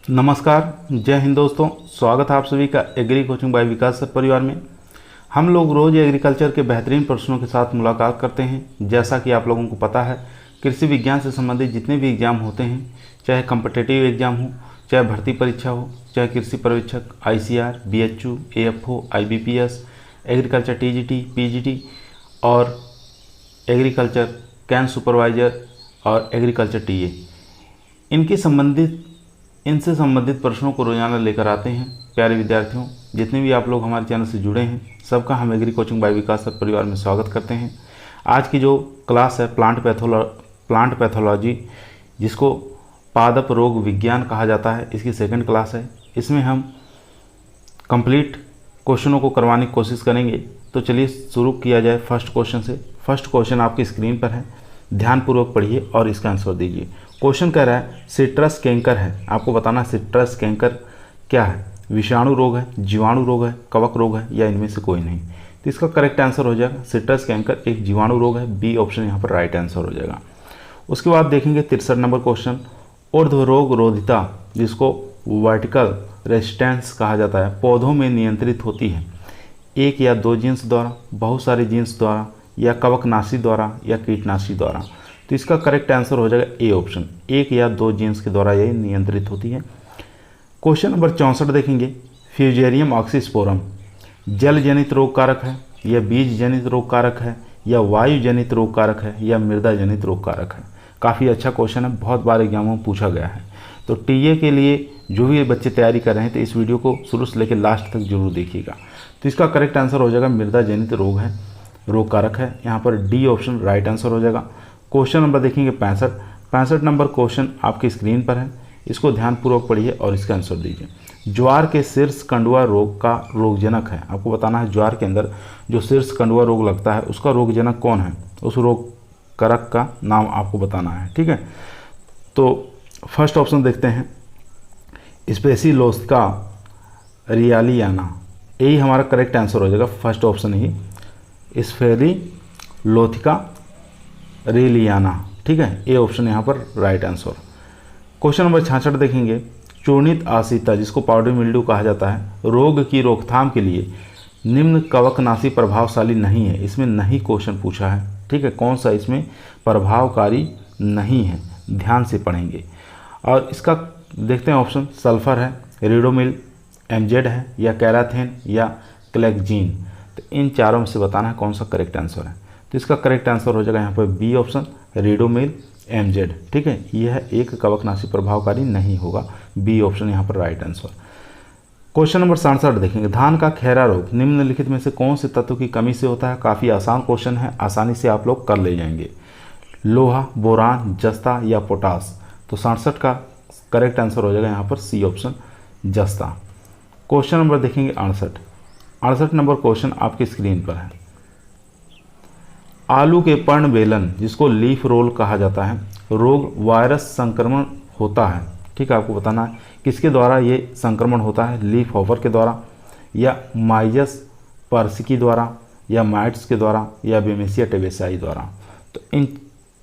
नमस्कार, जय हिंद दोस्तों। स्वागत है आप सभी का एग्री कोचिंग बाय विकास सर परिवार में। हम लोग रोज़ एग्रीकल्चर के बेहतरीन प्रश्नों के साथ मुलाकात करते हैं। जैसा कि आप लोगों को पता है, कृषि विज्ञान से संबंधित जितने भी एग्ज़ाम होते हैं, चाहे कम्पिटिटिव एग्ज़ाम हो, चाहे भर्ती परीक्षा हो, चाहे कृषि पर्यवेक्षक, ICR, BHU, AFO, IBPS, agriculture TGT, PGT और एग्रीकल्चर कैन सुपरवाइज़र और एग्रीकल्चर TA, इनसे संबंधित प्रश्नों को रोजाना लेकर आते हैं। प्यारे विद्यार्थियों, जितने भी आप लोग हमारे चैनल से जुड़े हैं, सबका हम एग्री कोचिंग बाय विकास सर परिवार में स्वागत करते हैं। आज की जो क्लास है प्लांट पैथोलॉजी, जिसको पादप रोग विज्ञान कहा जाता है, इसकी सेकंड क्लास है। इसमें हम कंप्लीट क्वेश्चनों को करवाने की कोशिश करेंगे। तो चलिए शुरू किया जाए फर्स्ट क्वेश्चन से। फर्स्ट क्वेश्चन आपकी स्क्रीन पर है, ध्यानपूर्वक पढ़िए और इसका आंसर दीजिए। क्वेश्चन कह रहा है सिट्रस कैंकर है। आपको बताना है सिट्रस कैंकर क्या है। विषाणु रोग है, जीवाणु रोग है, कवक रोग है, या इनमें से कोई नहीं। तो इसका करेक्ट आंसर हो जाएगा सिट्रस कैंकर एक जीवाणु रोग है। बी ऑप्शन यहाँ पर राइट आंसर हो जाएगा। उसके बाद देखेंगे 63 नंबर क्वेश्चन, ऊर्ध्व रोग रोधिता, जिसको वर्टिकल रेजिस्टेंस कहा जाता है, पौधों में नियंत्रित होती है एक या दो जीन्स द्वारा, बहुत सारे जीन्स द्वारा, या कवकनाशी द्वारा, या कीटनाशी द्वारा। तो इसका करेक्ट आंसर हो जाएगा ए ऑप्शन, एक या दो जीन्स के द्वारा ये नियंत्रित होती है। क्वेश्चन नंबर 64 देखेंगे, फ्यूजेरियम ऑक्सीस्पोरम जल जनित रोग कारक है, या बीज जनित रोग कारक है, या वायु जनित रोग कारक है, या मृदा जनित रोग कारक है। काफ़ी अच्छा क्वेश्चन है, बहुत बार एग्जामों में पूछा गया है। तो TA के लिए जो भी बच्चे तैयारी कर रहे हैं, तो इस वीडियो को शुरू से लेकर लास्ट तक जरूर देखिएगा। तो इसका करेक्ट आंसर हो जाएगा मृदा जनित रोग कारक है। यहाँ पर डी ऑप्शन राइट आंसर हो जाएगा। क्वेश्चन नंबर देखेंगे 65 नंबर क्वेश्चन आपकी स्क्रीन पर है। इसको ध्यानपूर्वक पढ़िए और इसका आंसर दीजिए। ज्वार के शीर्ष कंडुआ रोग का रोगजनक है। आपको बताना है ज्वार के अंदर जो शीर्ष कंडुआ रोग लगता है, उसका रोगजनक कौन है, उस रोग कारक का नाम आपको बताना है। ठीक है, तो फर्स्ट ऑप्शन देखते हैं, स्पेसिलोस्का रियालियाना। यही हमारा करेक्ट आंसर हो जाएगा, फर्स्ट ऑप्शन ही, स्पेसिलोस्का रेलियाना। ठीक है, ए ऑप्शन यहाँ पर राइट आंसर। क्वेश्चन नंबर 66 देखेंगे, चूर्णित आसिता, जिसको पाउडर मिल्ड्यू कहा जाता है, रोग की रोकथाम के लिए निम्न कवकनाशी प्रभावशाली नहीं है। इसमें नहीं क्वेश्चन पूछा है। ठीक है, कौन सा इसमें प्रभावकारी नहीं है, ध्यान से पढ़ेंगे। और इसका देखते हैं ऑप्शन, सल्फर है, रिडोमिल, MZ है, या कैराथेन, या क्लेक्जीन। तो इन चारों में से बताना है कौन सा करेक्ट आंसर है। तो इसका करेक्ट आंसर हो जाएगा यहाँ पर बी ऑप्शन, रिडोमिल, MZ। ठीक है, यह एक कवकनाशी प्रभावकारी नहीं होगा। बी ऑप्शन यहाँ पर राइट आंसर। क्वेश्चन नंबर 67 देखेंगे, धान का खैरा रोग निम्नलिखित में से कौन से तत्व की कमी से होता है। काफ़ी आसान क्वेश्चन है, आसानी से आप लोग कर ले जाएंगे। लोहा, बोरान, जस्ता, या पोटास। तो 67 का करेक्ट आंसर हो जाएगा यहाँ पर सी ऑप्शन, जस्ता। क्वेश्चन नंबर देखेंगे 68 नंबर क्वेश्चन आपकी स्क्रीन पर है, आलू के पर्ण बेलन, जिसको लीफ रोल कहा जाता है, रोग वायरस संक्रमण होता है। ठीक है, आपको बताना है किसके द्वारा ये संक्रमण होता है, लीफ हॉपर के द्वारा, या माइजस पर्सिकी द्वारा, या माइट्स के द्वारा, या बेमेसिया टेबेसाई द्वारा। तो इन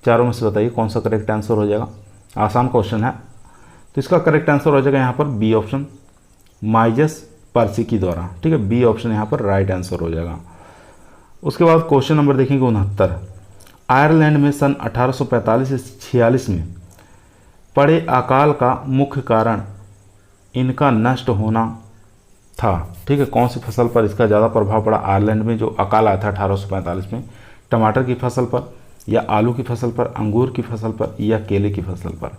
चारों में से बताइए कौन सा करेक्ट आंसर हो जाएगा। आसान क्वेश्चन है, तो इसका करेक्ट आंसर हो जाएगा यहाँ पर बी ऑप्शन, माइजस पर्सिकी द्वारा। ठीक है, बी ऑप्शन यहाँ पर राइट आंसर हो जाएगा। उसके बाद क्वेश्चन नंबर देखेंगे 69, आयरलैंड में सन 1845 से 46 में पड़े अकाल का मुख्य कारण इनका नष्ट होना था। ठीक है, कौन सी फसल पर इसका ज़्यादा प्रभाव पड़ा आयरलैंड में जो अकाल आया था 1845 में, टमाटर की फसल पर, या आलू की फसल पर, अंगूर की फसल पर, या केले की फसल पर।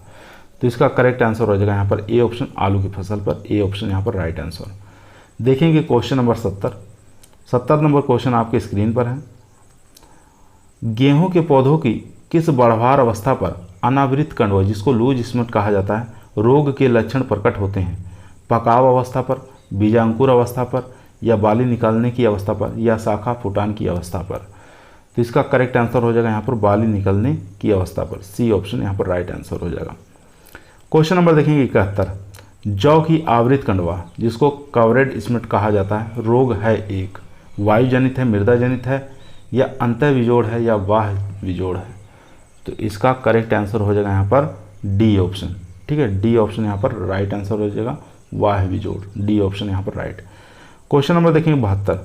तो इसका करेक्ट आंसर हो जाएगा यहाँ पर ए ऑप्शन, आलू की फसल पर। ए ऑप्शन यहाँ पर राइट आंसर। देखेंगे क्वेश्चन नंबर 70 नंबर क्वेश्चन आपके स्क्रीन पर है, गेहूं के पौधों की किस बढ़वार अवस्था पर अनावृत कंडवा, जिसको लूज स्मेट कहा जाता है, रोग के लक्षण प्रकट होते हैं। पकाव अवस्था पर, बीजांकुर अवस्था पर, या बाली निकालने की अवस्था पर, या शाखा फुटान की अवस्था पर। तो इसका करेक्ट आंसर हो जाएगा यहाँ पर बाली निकलने की अवस्था पर। सी ऑप्शन यहाँ पर राइट आंसर हो जाएगा। क्वेश्चन नंबर देखेंगे 71, जौ की आवृत कंडवा, जिसको कवरेड स्मेट कहा जाता है, रोग है एक, वायु जनित है, मृदा जनित है, या अंतः विजोड़ है, या बाह्य विजोड़ है। तो इसका करेक्ट आंसर हो जाएगा यहाँ पर डी ऑप्शन। ठीक है, डी ऑप्शन यहाँ पर राइट आंसर हो जाएगा, वाह बिजोड़, डी ऑप्शन यहाँ पर राइट। क्वेश्चन नंबर देखेंगे 72,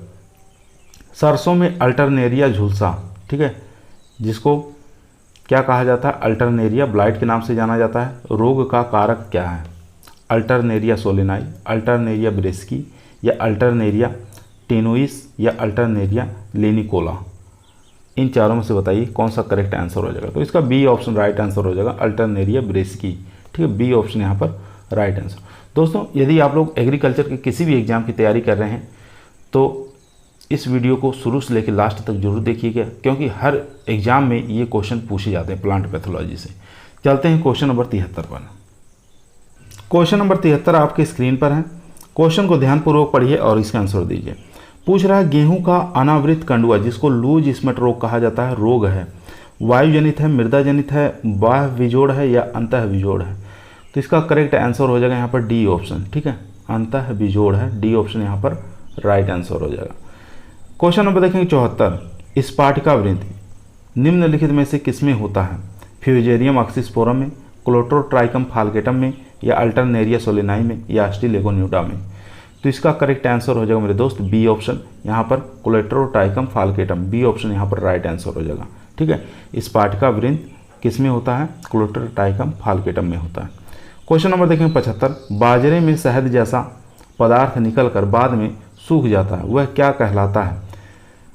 सरसों में अल्टरनेरिया झुलसा, ठीक है, जिसको क्या कहा जाता है, अल्टरनेरिया ब्लाइट के नाम से जाना जाता है, रोग का कारक क्या है, अल्टरनेरिया सोलेनाई, अल्टरनेरिया ब्रेस्की या अल्टरनेरिया टेनोइस या अल्टरनेरिया लेनिकोला, इन चारों में से बताइए कौन सा करेक्ट आंसर हो जाएगा। तो इसका बी ऑप्शन राइट आंसर हो जाएगा, अल्टरनेरिया ब्रेस्की, ठीक है, बी ऑप्शन यहाँ पर राइट आंसर। दोस्तों यदि आप लोग एग्रीकल्चर के किसी भी एग्जाम की तैयारी कर रहे हैं तो इस वीडियो को शुरू से लेकर लास्ट तक जरूर देखिएगा, क्योंकि हर एग्जाम में ये क्वेश्चन पूछे जाते हैं प्लांट पैथोलॉजी से। चलते हैं क्वेश्चन नंबर 73 पर। क्वेश्चन नंबर 73 आपके स्क्रीन पर है। क्वेश्चन को ध्यानपूर्वक पढ़िए और इसका आंसर दीजिए। पूछ रहा है गेहूं का अनावृत कंडुआ, जिसको लूज स्मेट रोग कहा जाता है, रोग है, वायुजनित है, मृदाजनित है, बाह्य विजोड़ है या अंतः विजोड़ है। तो इसका करेक्ट आंसर हो जाएगा यहाँ पर डी ऑप्शन, ठीक है, अंतः विजोड़ है, डी ऑप्शन यहाँ पर राइट आंसर हो जाएगा। क्वेश्चन नंबर देखेंगे 74, स्पाटिका वृंत निम्नलिखित में से किसमें होता है, फ्यूजेरियम ऑक्सीस्पोरम में, क्लोट्रोट्राइकम फाल्केटम में या अल्टरनेरिया सोलेनाई में या अस्टिलेगोन्यूटा में। तो इसका करेक्ट आंसर हो जाएगा मेरे दोस्त बी ऑप्शन यहाँ पर क्लोट्रोट्राइकम फाल्केटम, बी ऑप्शन यहाँ पर राइट आंसर हो जाएगा, ठीक है। स्पाटिका वृंत किस में होता है, क्लोट्रोट्राइकम फाल्केटम में होता है। क्वेश्चन नंबर देखेंगे 75, बाजरे में शहद जैसा पदार्थ निकलकर बाद में सूख जाता है, वह क्या कहलाता है।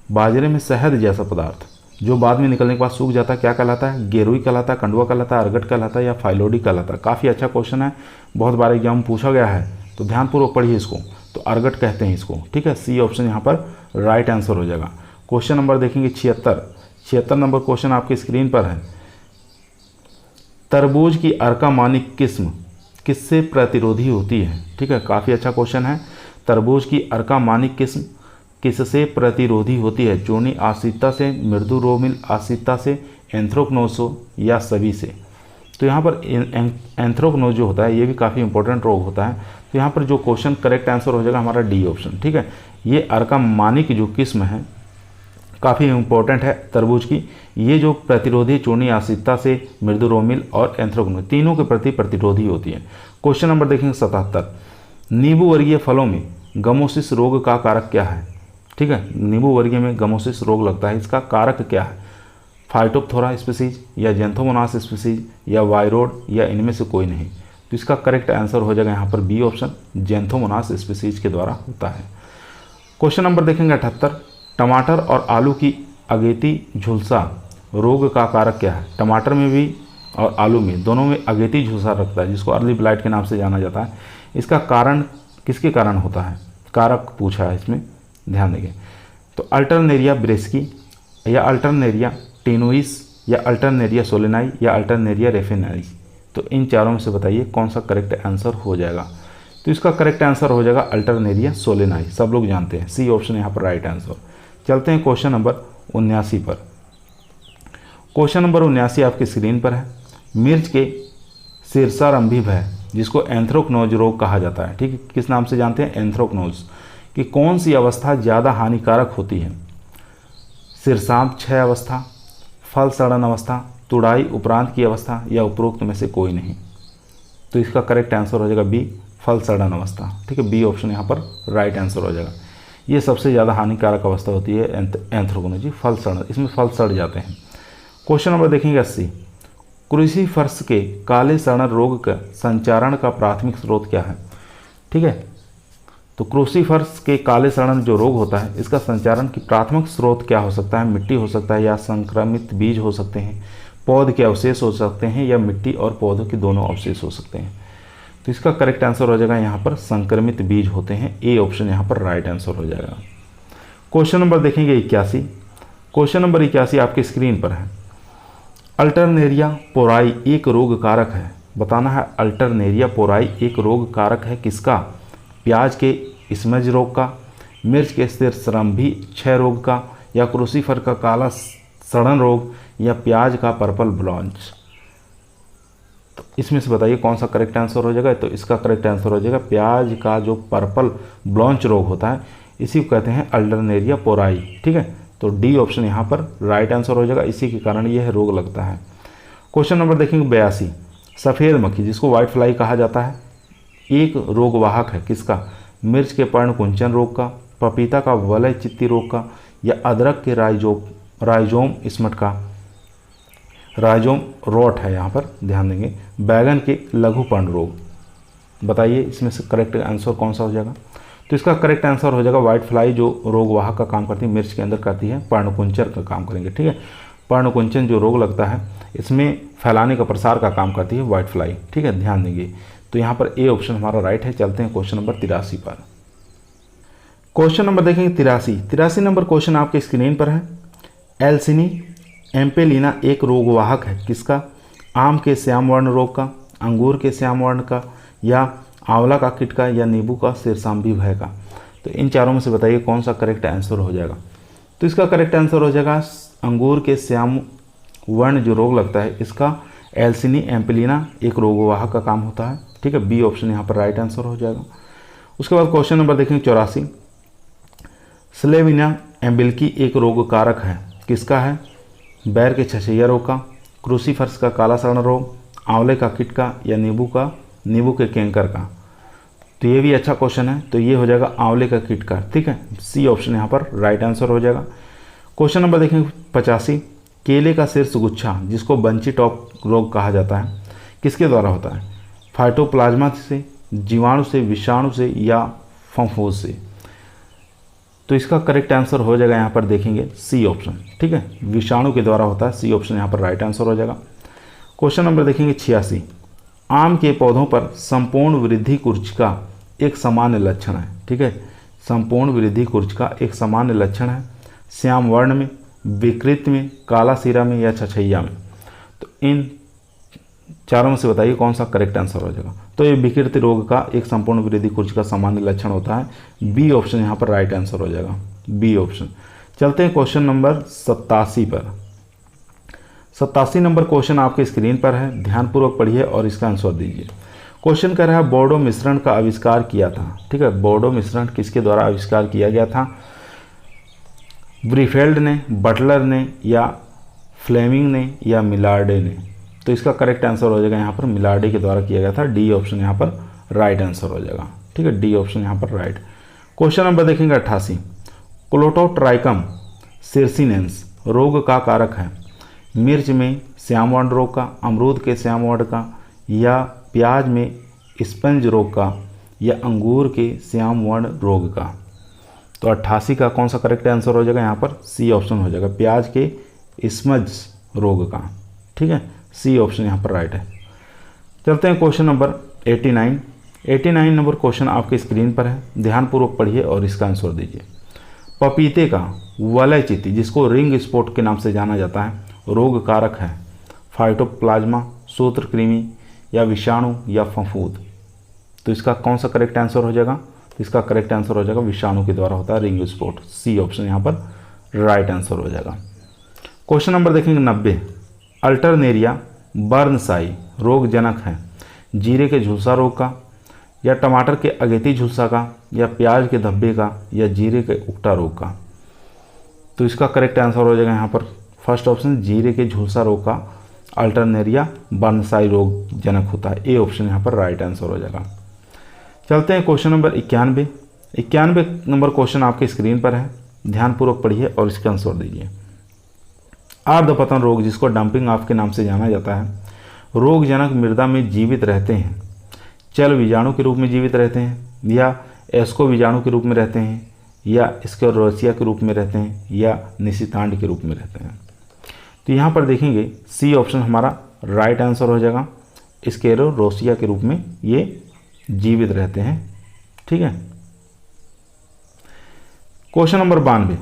बाजरे में शहद जैसा पदार्थ जो बाद में निकलने के बाद सूख जाता है क्या कहलाता है, गेरुई कहलाता है, कंडुआ कहलाता है, अर्गट कहलाता है या फाइलोडी कहलाता है। काफ़ी अच्छा क्वेश्चन है, बहुत बार एग्जाम में पूछा गया है, तो ध्यानपूर्वक पढ़िए इसको। तो अर्गट कहते हैं इसको, ठीक है, सी ऑप्शन यहाँ पर राइट आंसर हो जाएगा। क्वेश्चन नंबर देखेंगे 76 नंबर क्वेश्चन आपकी स्क्रीन पर है। तरबूज की अर्कामानिक किस्म किससे प्रतिरोधी होती है, ठीक है, काफ़ी अच्छा क्वेश्चन है। तरबूज की अर्कामानिक किस्म किससे प्रतिरोधी होती है, चूर्णी आश्रितता से, मृदु रोमिल आश्रितता से, एंथ्रोक्नोसो या सभी से। तो यहाँ पर एंथ्रोक्नोज जो होता है ये भी काफ़ी इंपॉर्टेंट रोग होता है। तो यहाँ पर जो क्वेश्चन करेक्ट आंसर हो जाएगा हमारा डी ऑप्शन, ठीक है। ये अर्कामानिक जो किस्म है काफ़ी इंपॉर्टेंट है तरबूज की, ये जो प्रतिरोधी चूर्णी आश्रितता से, मृदु रोमिल और एंथ्रोक्नोज तीनों के प्रति प्रतिरोधी होती है। क्वेश्चन नंबर देखेंगे 77, नींबू वर्गीय फलों में गमोसिस रोग का कारक क्या है, ठीक है, नींबू वर्गीय में गमोसिस रोग लगता है, इसका कारक क्या है, फाइटोप्थोरा स्पीसीज या जेंथोमोनास स्पीसीज या वायरोड या इनमें से कोई नहीं। तो इसका करेक्ट आंसर हो जाएगा यहाँ पर बी ऑप्शन, जेंथोमोनास स्पीसीज के द्वारा होता है। क्वेश्चन नंबर देखेंगे 78, टमाटर और आलू की अगेती झुलसा रोग का कारक क्या है। टमाटर में भी और आलू में दोनों में अगेती झुलसा रखता है, जिसको अर्ली ब्लाइट के नाम से जाना जाता है। इसका कारण किसके कारण होता है, कारक पूछा है इसमें, ध्यान देंगे। तो अल्टरनेरिया ब्रेस्की या अल्टरनेरिया टेनोइस या अल्टरनेरिया सोलेनाई या अल्टरनेरिया रेफिनाई। तो इन चारों में से बताइए कौन सा करेक्ट आंसर हो जाएगा। तो इसका करेक्ट आंसर हो जाएगा अल्टरनेरिया सोलेनाई, सब लोग जानते हैं, सी ऑप्शन यहाँ पर राइट आंसर। चलते हैं क्वेश्चन नंबर 79 पर। क्वेश्चन नंबर 79 आपकी स्क्रीन पर है। मिर्च के शीर्षारंभी भय, जिसको एंथ्रोक्नोज रोग कहा जाता है, ठीक है, किस नाम से जानते हैं, एंथ्रोक्नोज, कि कौन सी अवस्था ज़्यादा हानिकारक होती है, शीर्षांत क्षय अवस्था, फल सड़न अवस्था, तुड़ाई उपरांत की अवस्था या उपरोक्त में से कोई नहीं। तो इसका करेक्ट आंसर हो जाएगा बी, फल सड़न अवस्था, ठीक है, बी ऑप्शन यहाँ पर राइट आंसर हो जाएगा। ये सबसे ज़्यादा हानिकारक अवस्था होती है एंथ्रोक्नोज, फल सड़न, इसमें फल सड़ जाते हैं। क्वेश्चन नंबर देखेंगे 80, क्रूसीफरस के काले सड़न रोग का संचारण का प्राथमिक स्रोत क्या है, ठीक है। तो क्रूसीफरस के काले सड़न जो रोग होता है इसका संचारण की प्राथमिक स्रोत क्या हो सकता है, मिट्टी हो सकता है या संक्रमित बीज हो सकते हैं, पौध के अवशेष हो सकते हैं या मिट्टी और पौधों के दोनों अवशेष हो सकते हैं। तो इसका करेक्ट आंसर हो जाएगा यहाँ पर संक्रमित बीज होते हैं, ए ऑप्शन यहाँ पर राइट आंसर हो जाएगा। क्वेश्चन नंबर देखेंगे 81। क्वेश्चन नंबर 81 आपकी स्क्रीन पर है। अल्टरनेरिया पोराई एक रोग कारक है, बताना है अल्टरनेरिया पोराई एक रोग कारक है किसका, प्याज के स्मज रोग का, मिर्च के शीर्षारंभी क्षय रोग का या क्रूसीफर का काला सड़न रोग या प्याज का पर्पल ब्लॉन्च। तो इसमें से बताइए कौन सा करेक्ट आंसर हो जाएगा। तो इसका करेक्ट आंसर हो जाएगा प्याज का जो पर्पल ब्लॉन्च रोग होता है इसी को कहते हैं अल्टरनेरिया पोराई, ठीक है। तो डी ऑप्शन यहाँ पर राइट आंसर हो जाएगा, इसी के कारण यह रोग लगता है। क्वेश्चन नंबर देखेंगे 82, सफ़ेद मक्खी जिसको व्हाइट फ्लाई कहा जाता है एक रोगवाहक है किसका? मिर्च के पर्णकुंचन रोग का, पपीता का वलय चित्ती रोग का, या अदरक के राइजोम स्मट का। राइजोम रॉट है यहाँ पर, ध्यान देंगे। बैगन के लघु पर्ण रोग। बताइए इसमें से करेक्ट आंसर कौन सा हो जाएगा? तो इसका करेक्ट आंसर हो जाएगा व्हाइट फ्लाई, जो रोगवाहक का काम करती है, मिर्च के अंदर करती है, पर्णकुंचन का काम करेंगे। ठीक है, पर्णकुंचन जो रोग लगता है इसमें फैलाने का प्रसार का काम करती है व्हाइट फ्लाई। ठीक है, ध्यान देंगे। तो यहाँ पर ए ऑप्शन हमारा राइट है। चलते हैं क्वेश्चन नंबर 83 पर। क्वेश्चन नंबर देखेंगे 83 नंबर क्वेश्चन आपके स्क्रीन पर है। एल्सिनी एम्पेलिना एक रोगवाहक है किसका? आम के श्याम वर्ण रोग का, अंगूर के श्याम वर्ण का, या आंवला का कीट का, या नींबू का शीर्षाम्भी भय का। तो इन चारों में से बताइए कौन सा करेक्ट आंसर हो जाएगा? तो इसका करेक्ट आंसर हो जाएगा अंगूर के श्याम वर्ण जो रोग लगता है इसका एल्सिनी एम्पेलिना एक रोगवाहक का काम होता है। ठीक है, बी ऑप्शन यहाँ पर राइट आंसर हो जाएगा। उसके बाद क्वेश्चन नंबर देखेंगे 84। स्लेविना एम्बिल्की एक रोग कारक है किसका है? बैर के छछैया रोग का, क्रूसीफर्स का काला सड़न रोग, आंवले का कीट का, या नींबू के कैंकर का। तो ये भी अच्छा क्वेश्चन है, तो ये हो जाएगा आंवले का कीट का। ठीक है, सी ऑप्शन यहाँ पर राइट आंसर हो जाएगा। क्वेश्चन नंबर देखेंगे 85। केले का शीर्ष गुच्छा जिसको बंची टॉप रोग कहा जाता है किसके द्वारा होता है? फाइटोप्लाज्मा से, जीवाणु से, विषाणु से, या फफूंद से। तो इसका करेक्ट आंसर हो जाएगा यहाँ पर देखेंगे सी ऑप्शन। ठीक है, विषाणु के द्वारा होता है, सी ऑप्शन यहाँ पर राइट आंसर हो जाएगा। क्वेश्चन नंबर देखेंगे 86। आम के पौधों पर संपूर्ण वृद्धि कुर्च का एक सामान्य लक्षण है। ठीक है, संपूर्ण वृद्धि कुर्च का एक सामान्य लक्षण है श्याम वर्ण में, विकृत में, काला सीरा में, या छछैया में। तो इन चारों में से बताइए कौन सा करेक्ट आंसर हो जाएगा? तो ये विकृत रोग का एक संपूर्ण वृद्धि कुर्च का सामान्य लक्षण होता है, बी ऑप्शन यहाँ पर राइट आंसर हो जाएगा, बी ऑप्शन। चलते हैं क्वेश्चन नंबर 87 पर। 87 नंबर क्वेश्चन आपके स्क्रीन पर है, ध्यानपूर्वक पढ़िए और इसका आंसर दीजिए। क्वेश्चन कह रहा है बोर्डो मिश्रण का आविष्कार किया था। ठीक है, बोर्डो मिश्रण किसके द्वारा आविष्कार किया गया था? ब्रीफेल्ड ने, बटलर ने, या फ्लेमिंग ने, या मिलार्डे ने। तो इसका करेक्ट आंसर हो जाएगा यहाँ पर मिलार्डे के द्वारा किया गया था, डी ऑप्शन यहाँ पर राइट आंसर हो जाएगा। ठीक है, डी ऑप्शन यहाँ पर राइट। क्वेश्चन नंबर देखेंगे 88। क्लोटोट्राइकम सिर्सिनेंस रोग का कारक है मिर्च में श्याम वर्ण रोग का, अमरूद के श्याम वर्ण का, या प्याज में स्पंज रोग का, या अंगूर के श्याम वर्ण रोग का। तो 88 का कौन सा करेक्ट आंसर हो जाएगा यहाँ पर? सी ऑप्शन हो जाएगा, प्याज के स्पंज रोग का। ठीक है, सी ऑप्शन यहाँ पर राइट है। चलते हैं क्वेश्चन नंबर 89। 89 नंबर क्वेश्चन आपके स्क्रीन पर है, ध्यानपूर्वक पढ़िए और इसका आंसर दीजिए। पपीते का वलय चित्ती जिसको रिंग स्पॉट के नाम से जाना जाता है रोग कारक है फाइटोप्लाज्मा, सूत्रकृमि, या विषाणु, या फफूंद। तो इसका कौन सा करेक्ट आंसर हो जाएगा? इसका करेक्ट आंसर हो जाएगा विषाणु के द्वारा होता है रिंग स्पॉट, सी ऑप्शन यहाँ पर राइट आंसर हो जाएगा। क्वेश्चन नंबर देखेंगे 90। अल्टरनेरिया बर्नसाई रोगजनक है जीरे के झुलसा रोग का, या टमाटर के अगेती झुलसा का, या प्याज के धब्बे का, या जीरे के उकटा रोग का। तो इसका करेक्ट आंसर हो जाएगा यहाँ पर फर्स्ट ऑप्शन, जीरे के झुलसा रोग का अल्टरनेरिया बर्नसाई रोग जनक होता है, ए ऑप्शन यहाँ पर राइट आंसर हो जाएगा। चलते हैं क्वेश्चन नंबर 91। 91 नंबर क्वेश्चन आपके स्क्रीन पर है, ध्यानपूर्वक पढ़िए और इसका आंसर दीजिए। आर्द्रपतन रोग जिसको डंपिंग ऑफ के नाम से जाना जाता है रोगजनक मृदा में जीवित रहते हैं, चल बीजाणु के रूप में जीवित रहते हैं, या एस्को बीजाणु के रूप में रहते हैं, या स्क्लेरोसिया के रूप में रहते हैं, या निशितांड के रूप में रहते हैं। तो यहाँ पर देखेंगे सी ऑप्शन हमारा राइट आंसर हो जाएगा, स्क्लेरोसिया के रूप में ये जीवित रहते हैं। ठीक है, क्वेश्चन नंबर 92।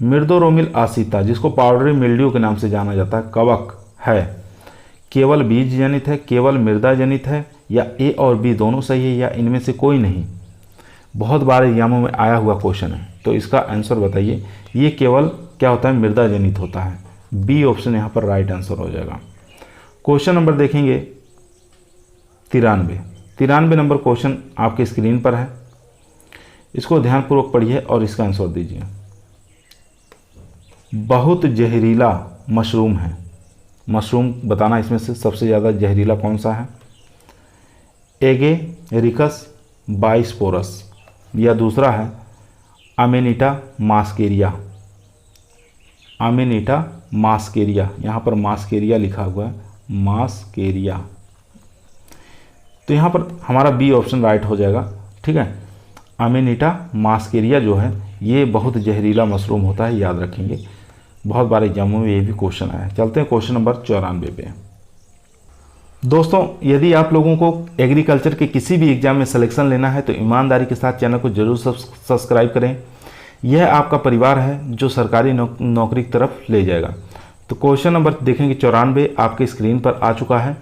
मिर्दोरोमिल आसिता जिसको पाउडरी मिल्ड्यू के नाम से जाना जाता है कवक है, केवल बीज जनित है, केवल मृदा जनित है, या ए और बी दोनों सही है, या इनमें से कोई नहीं। बहुत बार एग्जामों में आया हुआ क्वेश्चन है, तो इसका आंसर बताइए। ये केवल क्या होता है? मृदा जनित होता है, बी ऑप्शन यहाँ पर राइट आंसर हो जाएगा। क्वेश्चन नंबर देखेंगे 93। 93 नंबर क्वेश्चन आपके स्क्रीन पर है, इसको ध्यानपूर्वक पढ़िए और इसका आंसर दीजिए। बहुत जहरीला मशरूम है, मशरूम बताना इसमें से सबसे ज़्यादा जहरीला कौन सा है? एगेरिकस बाइस्पोरस, या दूसरा है अमेनिटा मास्केरिया। अमेनिटा मास्केरिया, यहाँ पर मास्केरिया लिखा हुआ है, मास्केरिया। तो यहाँ पर हमारा बी ऑप्शन राइट हो जाएगा। ठीक है, अमेनिटा मास्केरिया जो है ये बहुत जहरीला मशरूम होता है, याद रखेंगे, बहुत बार एग्जामों में ये भी क्वेश्चन आया है। चलते हैं क्वेश्चन नंबर 94 पे। दोस्तों, यदि आप लोगों को एग्रीकल्चर के किसी भी एग्जाम में सिलेक्शन लेना है तो ईमानदारी के साथ चैनल को जरूर सब्सक्राइब करें। यह आपका परिवार है जो सरकारी नौकरी की तरफ ले जाएगा। तो क्वेश्चन नंबर देखेंगे 94 आपके स्क्रीन पर आ चुका है।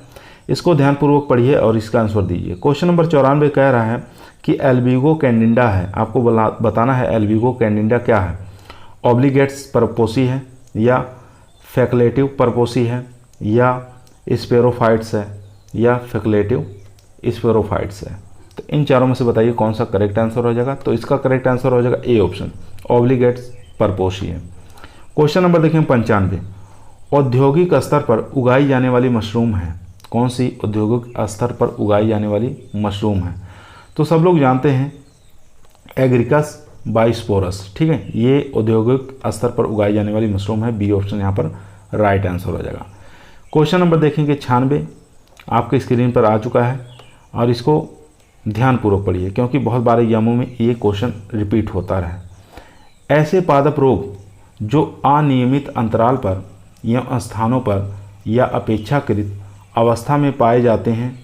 इसको ध्यानपूर्वक पढ़िए और इसका आंसर दीजिए। क्वेश्चन नंबर 94 कह रहा है कि एल्बिगो कैंडिडा है, आपको बताना है एल्बिगो कैंडिडा क्या है। ऑब्लिगेट्स परपोसी है, या फैकल्टेटिव परपोसी है, या स्पेरोफाइट्स है, या फैकल्टेटिव स्पेरोफाइट्स है। तो इन चारों में से बताइए कौन सा करेक्ट आंसर हो जाएगा। तो इसका करेक्ट आंसर हो जाएगा ए ऑप्शन, ऑब्लिगेट्स परपोसी है। क्वेश्चन नंबर देखें 95, औद्योगिक स्तर पर उगाई जाने वाली मशरूम है। कौन सी औद्योगिक स्तर पर उगाई जाने वाली मशरूम है? तो सब लोग जानते हैं एगेरिकस बाइस्पोरस। ठीक है, ये औद्योगिक स्तर पर उगाई जाने वाली मशरूम है। बी ऑप्शन यहाँ पर राइट आंसर हो जाएगा। क्वेश्चन नंबर देखेंगे 96 आपके स्क्रीन पर आ चुका है और इसको ध्यानपूर्वक पढ़िए क्योंकि बहुत बार एग्जामों में ये क्वेश्चन रिपीट होता रहा। ऐसे पादप रोग जो अनियमित अंतराल पर या स्थानों पर या अपेक्षाकृत अवस्था में पाए जाते हैं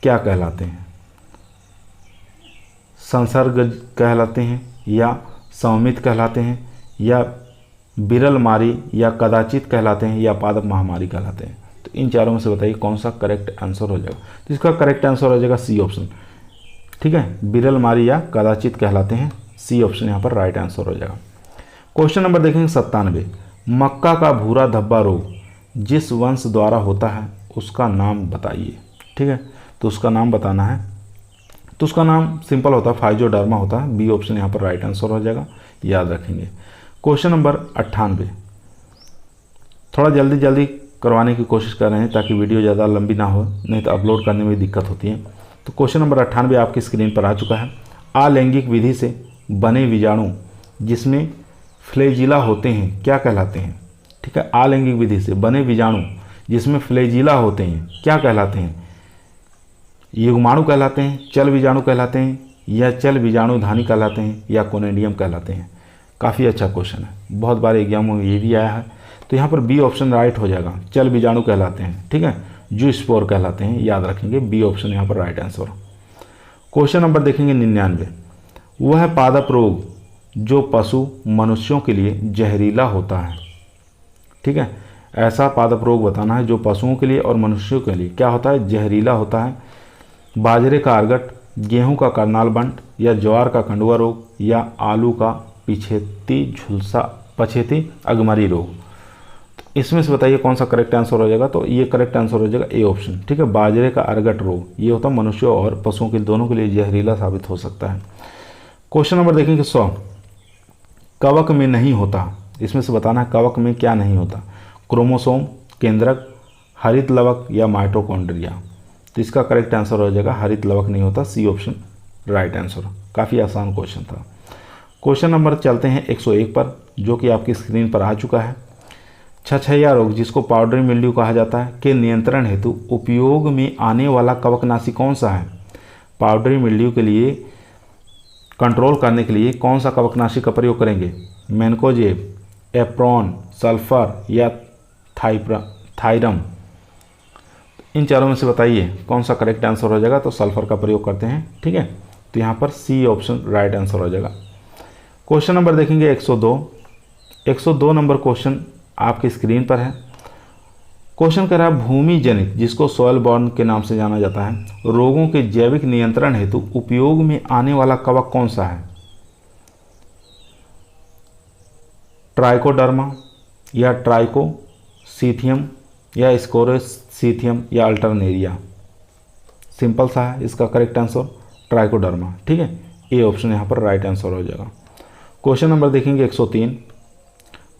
क्या कहलाते हैं? संसर्ग कहलाते हैं, या संमित कहलाते हैं, या बिरलमारी, या कदाचित कहलाते हैं, या पादप महामारी कहलाते हैं। तो इन चारों में से बताइए कौन सा करेक्ट आंसर हो जाएगा। तो इसका करेक्ट आंसर हो जाएगा सी ऑप्शन। ठीक है, बिरलमारी या कदाचित कहलाते हैं, सी ऑप्शन यहाँ पर राइट आंसर हो जाएगा। क्वेश्चन नंबर देखेंगे 97, मक्का का भूरा धब्बा रोग जिस वंश द्वारा होता है उसका नाम बताइए। ठीक है, तो उसका नाम बताना है। तो उसका नाम सिंपल होता है, फाइजोडर्मा होता है। बी ऑप्शन यहाँ पर राइट आंसर हो जाएगा, याद रखेंगे। क्वेश्चन नंबर 98, थोड़ा जल्दी करवाने की कोशिश कर रहे हैं ताकि वीडियो ज़्यादा लंबी ना हो, नहीं तो अपलोड करने में दिक्कत होती है। तो क्वेश्चन नंबर 98 आपकी स्क्रीन पर आ चुका है। अलैंगिक विधि से बने बीजाणु जिसमें फ्लैजिला होते हैं क्या कहलाते हैं? ठीक है, अलैंगिक विधि से बने बीजाणु जिसमें फ्लैजिला होते हैं क्या कहलाते हैं? युग्माणु कहलाते हैं, चल बीजाणु कहलाते हैं, या चल बीजाणुधानी कहलाते हैं, या कोनेडियम कहलाते हैं। काफ़ी अच्छा क्वेश्चन है, बहुत बार एग्जामों में ये भी आया है। तो यहाँ पर बी ऑप्शन राइट हो जाएगा, चल बीजाणु कहलाते हैं। ठीक है, जूस्पोर कहलाते हैं, याद रखेंगे। बी ऑप्शन यहाँ पर राइट आंसर। क्वेश्चन नंबर देखेंगे 99, वह पादप रोग जो पशु मनुष्यों के लिए जहरीला होता है। ठीक है, ऐसा पादप रोग बताना है जो पशुओं के लिए और मनुष्यों के लिए क्या होता है? जहरीला होता है। बाजरे का अर्गट, गेहूं का करनाल बंट, या ज्वार का कंडुआ रोग, या आलू का पछेती अगमरी रोग। तो इसमें से बताइए कौन सा करेक्ट आंसर हो जाएगा। तो ये करेक्ट आंसर हो जाएगा ए ऑप्शन। ठीक है, बाजरे का अर्गट रोग ये होता है मनुष्यों और पशुओं के दोनों के लिए जहरीला साबित हो सकता है। क्वेश्चन नंबर देखेंगे 100, कवक में नहीं होता। इसमें से बताना है कवक में क्या नहीं होता? क्रोमोसोम, केंद्रक, हरित लवक, या माइटोकॉन्ड्रिया। तो इसका करेक्ट आंसर हो जाएगा हरित लवक नहीं होता, सी ऑप्शन राइट आंसर। काफ़ी आसान क्वेश्चन था। क्वेश्चन नंबर चलते हैं 101 पर जो कि आपकी स्क्रीन पर आ चुका है। छछैया रोग जिसको पाउडरी मिल्ड्यू कहा जाता है के नियंत्रण हेतु उपयोग में आने वाला कवकनाशी कौन सा है? पाउडरी मिल्ड्यू के लिए कंट्रोल करने के लिए कौन सा कवकनाशी का प्रयोग करेंगे? मैनकोजेब, एप्रॉन, सल्फर, या थायरम। इन चारों में से बताइए कौन सा करेक्ट आंसर हो जाएगा। तो सल्फर का प्रयोग करते हैं। ठीक है, तो यहाँ पर सी ऑप्शन राइट आंसर हो जाएगा। क्वेश्चन नंबर देखेंगे 102। 102 नंबर क्वेश्चन आपकी स्क्रीन पर है। क्वेश्चन कह रहा है भूमि जनित जिसको सॉइल बॉर्न के नाम से जाना जाता है रोगों के जैविक नियंत्रण हेतु उपयोग में आने वाला कवक कौन सा है? ट्राइकोडर्मा, या ट्राइकोसीथियम, या स्कोरेसीथियम, या अल्टरनेरिया। सिंपल सा है, इसका करेक्ट आंसर ट्राइकोडर्मा। ठीक है, ए ऑप्शन यहाँ पर राइट आंसर हो जाएगा। क्वेश्चन नंबर देखेंगे 103,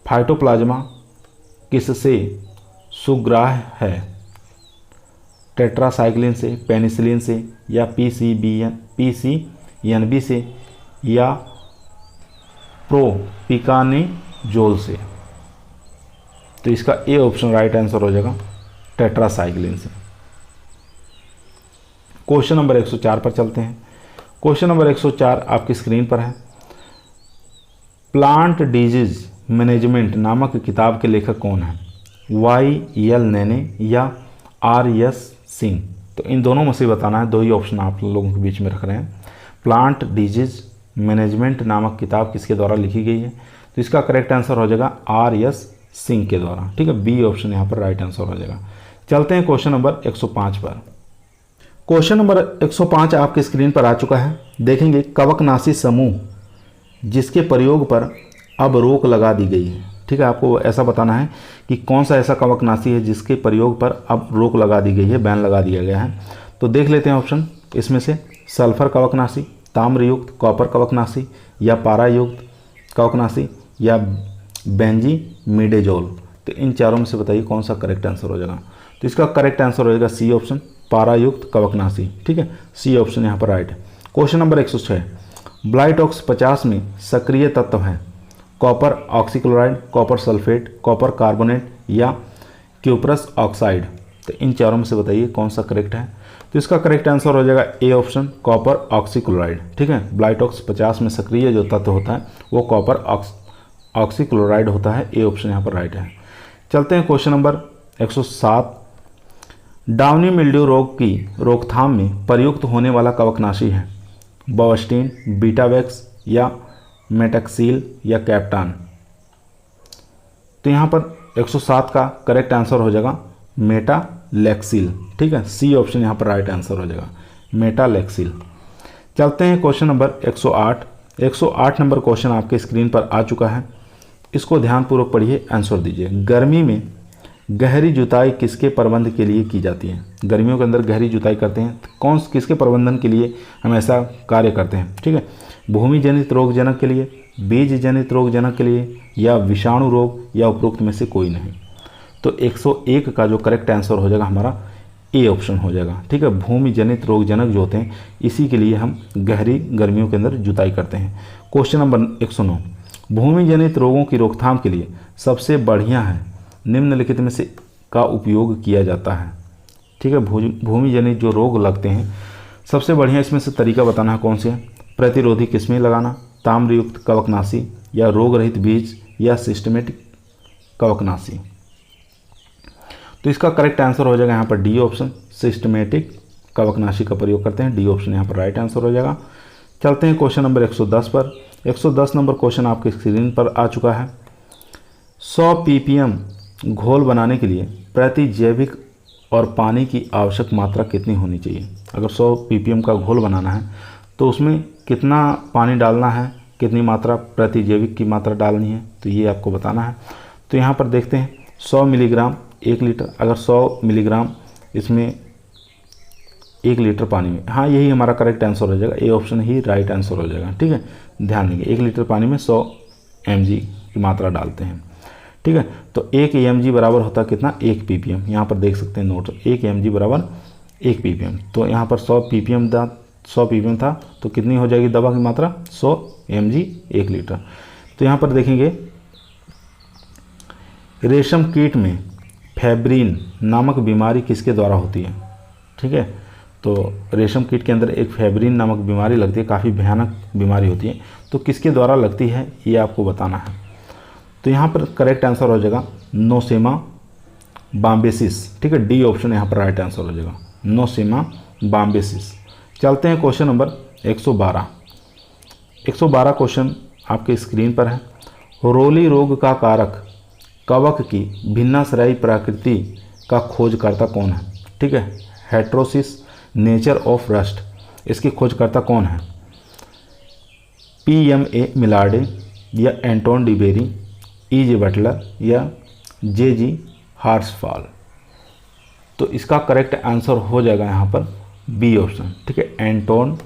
फाइटोप्लाज्मा किससे सुग्राह्य है? टेट्रासाइक्लिन से, पेनिसिलिन से, या पीसीएनबी से, या प्रोपिकानिजोल से। तो इसका ए ऑप्शन राइट आंसर हो जाएगा टेट्रासाइक्लिन से। क्वेश्चन नंबर 104 पर चलते हैं। क्वेश्चन नंबर 104 आपकी स्क्रीन पर है। प्लांट डिजीज मैनेजमेंट नामक किताब के लेखक कौन है? YL नैने या RS सिंह। तो इन दोनों में से बताना है, दो ही ऑप्शन आप लोगों के बीच में रख रहे हैं। प्लांट डिजीज मैनेजमेंट नामक किताब किसके द्वारा लिखी गई है? तो इसका करेक्ट आंसर हो जाएगा RS सिंह के द्वारा। ठीक है, बी ऑप्शन यहाँ पर राइट आंसर हो जाएगा। चलते हैं क्वेश्चन नंबर 105 पर। क्वेश्चन नंबर 105 आपके स्क्रीन पर आ चुका है। देखेंगे कवकनाशी समूह जिसके प्रयोग पर अब रोक लगा दी गई है। ठीक है, आपको ऐसा बताना है कि कौन सा ऐसा कवकनाशी है जिसके प्रयोग पर अब रोक लगा दी गई है, बैन लगा दिया गया है। तो देख लेते हैं ऑप्शन इसमें से। सल्फर कवकनाशी, ताम्रयुक्त कॉपर कवकनाशी, या पारा युक्त कवकनाशी, या बेंजीमिडाजोल। तो इन चारों में से बताइए कौन सा करेक्ट आंसर हो जाएगा। तो इसका करेक्ट आंसर हो जाएगा सी ऑप्शन, पारायुक्त कवकनाशी। ठीक है, सी ऑप्शन यहाँ पर राइट है। Question number 106। ब्लाइटॉक्स 50 में सक्रिय तत्व हैं copper oxychloride, copper sulphate, copper carbonate, या क्यूप्रस ऑक्साइड। तो इन चारों में से बताइए कौन सा करेक्ट है। तो इसका करेक्ट आंसर हो जाएगा ए ऑप्शन, कॉपर ऑक्सीक्लोराइड। ठीक है, ब्लाइटॉक्स 50 में सक्रिय जो तत्व होता है वो कॉपर ऑक्सीक्लोराइड होता है। ए ऑप्शन यहाँ पर राइट है। चलते हैं क्वेश्चन नंबर 107। डाउनी मिल्ड्यू रोग की रोकथाम में प्रयुक्त होने वाला कवकनाशी है बवस्टीन, बीटावैक्स, या मेटक्सील, या कैप्टान। तो यहाँ पर 107 का करेक्ट आंसर हो जाएगा मेटालेक्सिल। ठीक है, सी ऑप्शन यहाँ पर राइट आंसर हो जाएगा मेटालेक्सिल। चलते हैं क्वेश्चन नंबर 108। 108 नंबर क्वेश्चन आपके स्क्रीन पर आ चुका है। इसको ध्यानपूर्वक पढ़िए, आंसर दीजिए। गर्मी में गहरी जुताई किसके प्रबंध के लिए की जाती है? गर्मियों के अंदर गहरी जुताई करते हैं, किसके प्रबंधन के लिए हम ऐसा कार्य करते हैं? ठीक है, भूमि जनित रोगजनक के लिए, बीज जनित रोगजनक के लिए, या विषाणु रोग, या उपरोक्त में से कोई नहीं। तो 101 का जो करेक्ट आंसर हो जाएगा हमारा ए ऑप्शन हो जाएगा। ठीक है, भूमि जनित रोगजनक जो होते हैं इसी के लिए हम गहरी गर्मियों के अंदर जुताई करते हैं। Question number 109। भूमि जनित रोगों की रोकथाम के लिए सबसे बढ़िया है निम्नलिखित में से का उपयोग किया जाता है। ठीक है, भूमि जनित जो रोग लगते हैं सबसे बढ़िया इसमें से तरीका बताना है कौन से है। प्रतिरोधी किस्में लगाना, ताम्रयुक्त कवकनाशी, या रोग रहित बीज, या सिस्टमेटिक कवकनाशी। तो इसका करेक्ट आंसर हो जाएगा यहाँ पर डी ऑप्शन, सिस्टमेटिक कवकनाशी का प्रयोग करते हैं। डी ऑप्शन यहाँ पर राइट आंसर हो जाएगा। चलते हैं क्वेश्चन नंबर 110 पर। 110 नंबर क्वेश्चन आपके स्क्रीन पर आ चुका है। 100 ppm घोल बनाने के लिए प्रति जैविक और पानी की आवश्यक मात्रा कितनी होनी चाहिए? अगर 100 ppm का घोल बनाना है तो उसमें कितना पानी डालना है, कितनी मात्रा प्रति जैविक की मात्रा डालनी है, तो ये आपको बताना है। तो यहाँ पर देखते हैं 100 मिलीग्राम 1 लीटर। अगर 100 मिलीग्राम इसमें 1 लीटर पानी में, हाँ यही हमारा करेक्ट आंसर हो जाएगा। A option he right answer हो जाएगा। ठीक है, ध्यान देंगे 1 लीटर पानी में 100 mg की मात्रा डालते हैं। ठीक है, तो 1 mg बराबर होता है कितना? 1 ppm। यहाँ पर देख सकते हैं नोट, 1 mg बराबर 1 ppm। तो यहाँ पर 100 ppm था तो कितनी हो जाएगी दवा की मात्रा? 100 mg 1 लीटर। तो यहाँ पर देखेंगे रेशम कीट में फैब्रिन नामक बीमारी किसके द्वारा होती है? ठीक है, तो रेशम कीट के अंदर एक फैब्रिन नामक बीमारी लगती है, काफ़ी भयानक बीमारी होती है। तो किसके द्वारा लगती है ये आपको बताना है। तो यहाँ पर करेक्ट आंसर हो जाएगा नोसेमा बाम्बेसिस। ठीक है, डी ऑप्शन यहाँ पर राइट आंसर हो जाएगा नोसेमा बाम्बेसिस। चलते हैं क्वेश्चन नंबर 112। 112 क्वेश्चन आपके स्क्रीन पर है। रोली रोग का कारक कवक की भिन्नाश्रयी प्रकृति का खोजकर्ता कौन है? ठीक है, हेट्रोसिस, नेचर ऑफ रस्ट, इसकी खोजकर्ता कौन है? PMA मिलार्डे, या एंटोन डिबेरी, E.J. बटलर, या J.G. हार्सफॉल। तो इसका करेक्ट आंसर हो जाएगा यहाँ पर बी ऑप्शन। ठीक है, एंटोन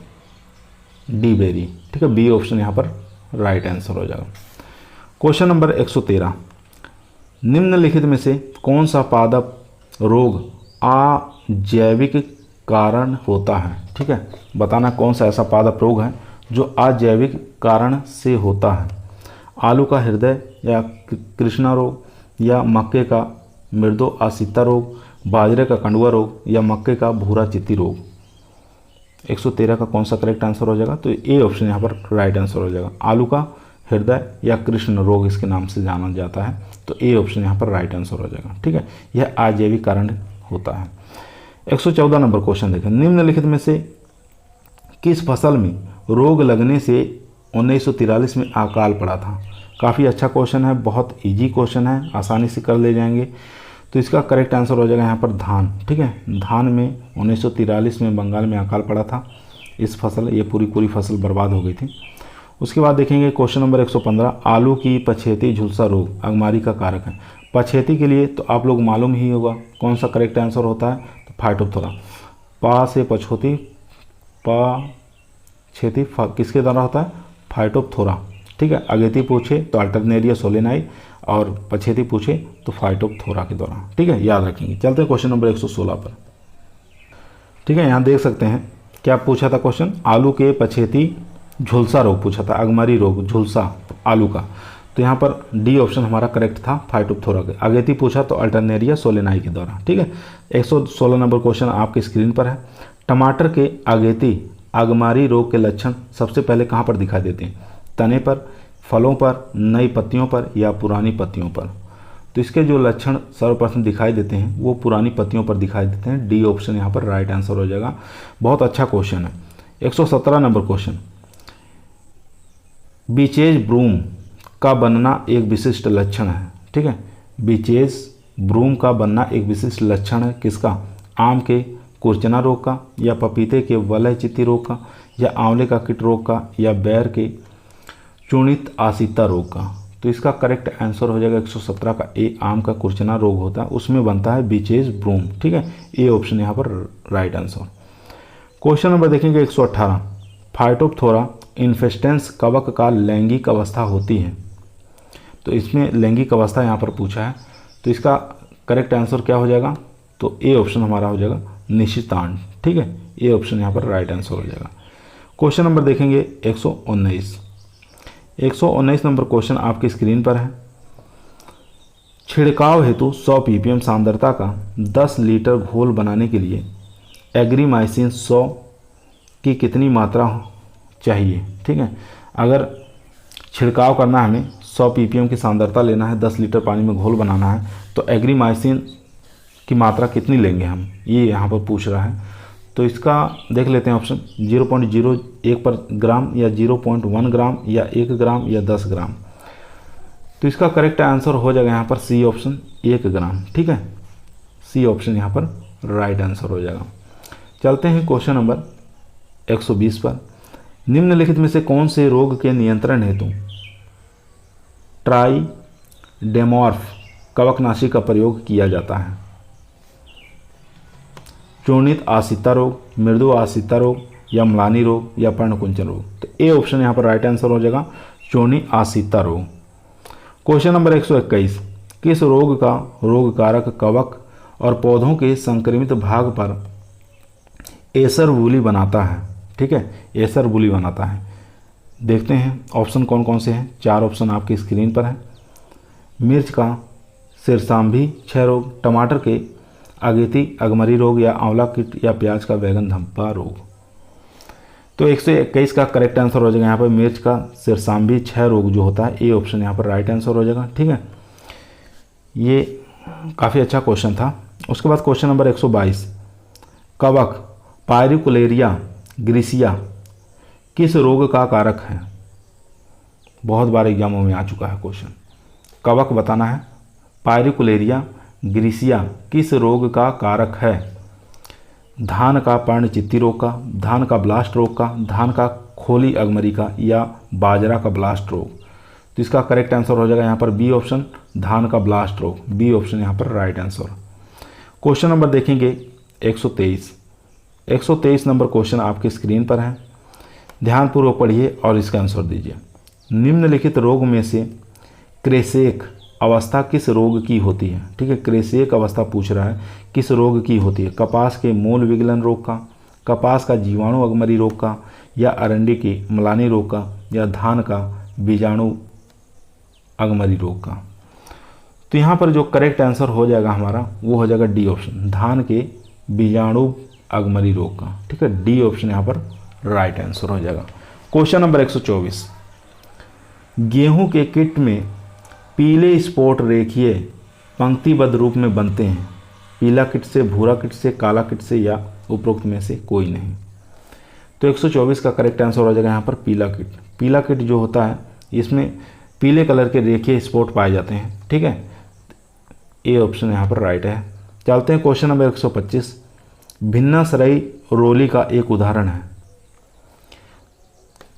डिबेरी। ठीक है, बी ऑप्शन यहाँ पर राइट आंसर हो जाएगा। Question number 113। निम्नलिखित में से कौन सा पादप रोग अजैविक कारण होता है। ठीक है, बताना कौन सा ऐसा पादप रोग है जो अजैविक कारण से होता है। आलू का हृदय या कृष्णा रोग, या मक्के का मृदो आसिता रोग, बाजरे का कंडुआ रोग, या मक्के का भूरा चित्ती रोग। 113 का कौन सा करेक्ट आंसर हो जाएगा? तो ए ऑप्शन यहाँ पर राइट आंसर हो जाएगा। आलू का हृदय या कृष्ण रोग इसके नाम से जाना जाता है, तो ए ऑप्शन यहाँ पर राइट आंसर हो जाएगा। ठीक है, यह अजैविक कारण होता है। 114 नंबर क्वेश्चन देखें, निम्नलिखित में से किस फसल में रोग लगने से 1943 में अकाल पड़ा था? काफ़ी अच्छा क्वेश्चन है, बहुत इजी क्वेश्चन है, आसानी से कर ले जाएंगे। तो इसका करेक्ट आंसर हो जाएगा यहाँ पर धान। ठीक है, धान में 1943 में बंगाल में अकाल पड़ा था। इस फसल, ये पूरी फसल बर्बाद हो गई थी। उसके बाद देखेंगे क्वेश्चन नंबर 115, आलू की पछेती झुलसा रोग अगमारी का कारक है। पछेती के लिए तो आप लोग मालूम ही होगा कौन सा करेक्ट आंसर होता है, तो फाइटोप्थोरा। पा से पछोती, छेती किसके द्वारा होता है? फाइटोप्थोरा। ठीक है, अगेती पूछे तो अल्टरनेरिया सोलेनाई, और पछेती पूछे तो फाइटोप्थोरा के द्वारा। ठीक है, याद रखेंगे। चलते हैं क्वेश्चन नंबर 116 पर। ठीक है, यहाँ देख सकते हैं क्या पूछा था क्वेश्चन, आलू के पछेती झुलसा रोग पूछा था, अगमारी रोग झुलसा आलू का। तो यहाँ पर डी ऑप्शन हमारा करेक्ट था, फाइटोप्थोरा के। अगेती पूछा तो अल्टरनेरिया सोलेनाई के द्वारा। ठीक है, 116 नंबर क्वेश्चन आपके स्क्रीन पर है। टमाटर के अगेती अगमारी रोग के लक्षण सबसे पहले कहाँ पर दिखाई देते हैं? तने पर, फलों पर, नई पत्तियों पर, या पुरानी पत्तियों पर? तो इसके जो लक्षण सर्वप्रथम दिखाई देते हैं वो पुरानी पत्तियों पर दिखाई देते हैं। डी ऑप्शन यहाँ पर राइट आंसर हो जाएगा। बहुत अच्छा क्वेश्चन है। 117 नंबर क्वेश्चन, बीचेज ब्रूम का बनना एक विशिष्ट लक्षण है। ठीक है, बीचेज ब्रूम का बनना एक विशिष्ट लक्षण है किसका? आम के कुरचना रोग का, या पपीते के वलय चित्ती रोग का, या आंवले का कीट रोग का, या बैर के चूर्णित आसिता रोग का? तो इसका करेक्ट आंसर हो जाएगा 117 का ए, आम का कुरचना रोग होता है, उसमें बनता है बीचेज ब्रूम। ठीक है, ए ऑप्शन यहाँ पर राइट आंसर। क्वेश्चन नंबर देखेंगे 118, फाइटोप्थोरा इन्फेस्टेंस कवक का लैंगिक अवस्था होती है। तो इसमें लैंगिक अवस्था यहाँ पर पूछा है, तो इसका करेक्ट आंसर क्या हो जाएगा? तो ए ऑप्शन हमारा हो जाएगा निशितांड। ठीक है, ए ऑप्शन यहाँ पर राइट आंसर हो जाएगा। क्वेश्चन नंबर देखेंगे 119 नंबर क्वेश्चन आपकी स्क्रीन पर है। छिड़काव हेतु 100 ppm सांद्रता का 10 लीटर घोल बनाने के लिए एग्रीमाइसिन 100 की कितनी मात्रा चाहिए? ठीक है, अगर छिड़काव करना है, हमें 100 ppm की सांद्रता लेना है, 10 लीटर पानी में घोल बनाना है, तो एग्रीमाइसिन की मात्रा कितनी लेंगे हम, ये यहाँ पर पूछ रहा है। तो इसका देख लेते हैं ऑप्शन, 0.01 पर ग्राम, या 0.1 ग्राम, या 1 ग्राम, या 10 ग्राम। तो इसका करेक्ट आंसर हो जाएगा यहाँ पर सी ऑप्शन, 1 ग्राम। ठीक है, सी ऑप्शन यहाँ पर राइट आंसर हो जाएगा। चलते हैं क्वेश्चन नंबर 120 पर। निम्नलिखित में से कौन से रोग के नियंत्रण हेतु ट्राइडेमॉर्फ कवकनाशी का प्रयोग किया जाता है? चूर्णित आसिता रोग, मृदु आसिता रोग, या म्लानी रोग, या पर्णकुंचन रोग? तो ए ऑप्शन यहाँ पर राइट आंसर हो जाएगा, चूर्णित आसिता रोग। क्वेश्चन नंबर 121, किस रोग का रोगकारक कवक और पौधों के संक्रमित भाग पर एसर वूली बनाता है? ठीक है, एसर वूली बनाता है। देखते हैं ऑप्शन कौन कौन से हैं। 4 ऑप्शन आपकी स्क्रीन पर है। मिर्च का सिरसांभी क्षय रोग, टमाटर के अगेती अगमरी रोग, या आंवला कीट, या प्याज का बैगन धब्बा रोग? तो 121 का करेक्ट आंसर हो जाएगा यहाँ पर मिर्च का सिरसांभी क्षय रोग जो होता है, ए ऑप्शन यहाँ पर राइट आंसर हो जाएगा। ठीक है, ये काफ़ी अच्छा क्वेश्चन था। उसके बाद क्वेश्चन नंबर 122, कवक पायरिकुलेरिया ग्रीसिया किस रोग का कारक है? बहुत बार एग्जामों में आ चुका है क्वेश्चन। कवक बताना है, पायरिकुलेरिया ग्रीसिया किस रोग का कारक है? धान का पर्णचित्ती रोग का, धान का ब्लास्ट रोग का, धान का खोली अगमरी का, या बाजरा का ब्लास्ट रोग? तो इसका करेक्ट आंसर हो जाएगा यहाँ पर बी ऑप्शन, धान का ब्लास्ट रोग। बी ऑप्शन यहाँ पर राइट आंसर। क्वेश्चन नंबर देखेंगे 123 नंबर क्वेश्चन आपकी स्क्रीन पर है। ध्यानपूर्वक पढ़िए और इसका आंसर दीजिए। निम्नलिखित रोग में से क्रेसेक अवस्था किस रोग की होती है? ठीक है, क्रेसिएक अवस्था पूछ रहा है किस रोग की होती है? कपास के मूल विगलन रोग का, कपास का जीवाणु अगमरी रोग का, या अरंडी के मलानी रोग का, या धान का बीजाणु अगमरी रोग का? तो यहाँ पर जो करेक्ट आंसर हो जाएगा हमारा वो हो जाएगा डी ऑप्शन, धान के बीजाणु अगमरी रोग का। ठीक है, डी ऑप्शन यहाँ पर राइट आंसर हो जाएगा। क्वेश्चन नंबर 124, गेहूं के किट में पीले स्पॉट रेखीय पंक्तिबद्ध रूप में बनते हैं, पीला किट से, भूरा किट से, काला किट से, या उपरोक्त में से कोई नहीं। तो 124 का करेक्ट आंसर हो जाएगा यहाँ पर पीला किट। पीला किट जो होता है इसमें पीले कलर के रेखीय स्पॉट पाए जाते हैं। ठीक है, ए ऑप्शन यहाँ पर राइट है। चलते हैं क्वेश्चन नंबर 125, भिन्नाश्रयी रोली का एक उदाहरण है।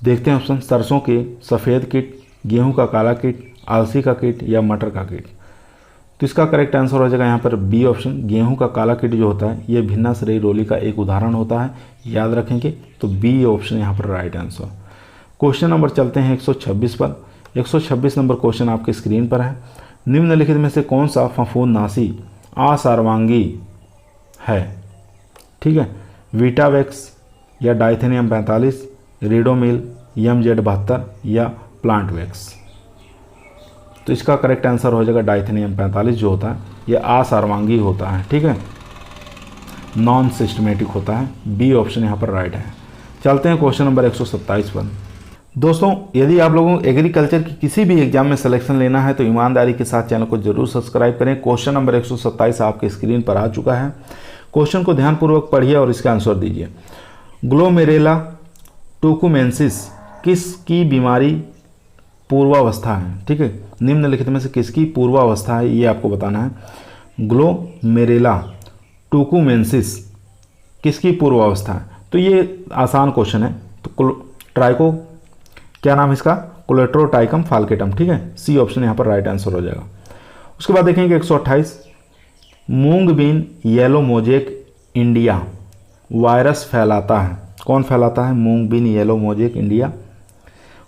देखते हैं ऑप्शन, सरसों के सफ़ेद किट, गेहूं का काला किट, अलसी का किट, या मटर का किट? तो इसका करेक्ट आंसर हो जाएगा यहाँ पर बी ऑप्शन, गेहूं का काला किट जो होता है ये भिन्नाश्रयी रोली का एक उदाहरण होता है, याद रखेंगे। तो बी ऑप्शन यहाँ पर राइट आंसर। क्वेश्चन नंबर चलते हैं 126 पर। 126 नंबर क्वेश्चन आपके स्क्रीन पर है। निम्नलिखित में से कौन सा फफूंदनाशी असर्वांगी है? ठीक है, वीटावैक्स, या डाइथेनियम 45, रीडोमिल, MZ72, या प्लांट वैक्स? तो इसका करेक्ट आंसर हो जाएगा डाइथेनियम 45 जो होता है ये असर्वांगी होता है। ठीक है, नॉन सिस्टमेटिक होता है। बी ऑप्शन यहाँ पर राइट है। चलते हैं क्वेश्चन नंबर 127 पर। दोस्तों, यदि आप लोगों को एग्रीकल्चर की किसी भी एग्जाम में सिलेक्शन लेना है तो ईमानदारी के साथ चैनल को जरूर सब्सक्राइब करें। क्वेश्चन नंबर 127 आपके स्क्रीन पर आ चुका है। क्वेश्चन को ध्यानपूर्वक पढ़िए और इसका आंसर दीजिए। ग्लोमेरुला टुकुमेंसिस किसकी बीमारी पूर्वावस्था है? ठीक है, निम्नलिखित में से किसकी पूर्वावस्था है ये आपको बताना है। ग्लोमेरुला टुकुमेंसिस किसकी पूर्वावस्था है? तो ये आसान क्वेश्चन है। तो ट्राइको, क्या नाम है इसका? कोलेट्रोटाइकम फाल्केटम। ठीक है, सी ऑप्शन यहाँ पर राइट आंसर हो जाएगा। उसके बाद देखेंगे 128, moong bean yellow mosaic India virus फैलाता है। कौन फैलाता है? Moong bean yellow mosaic India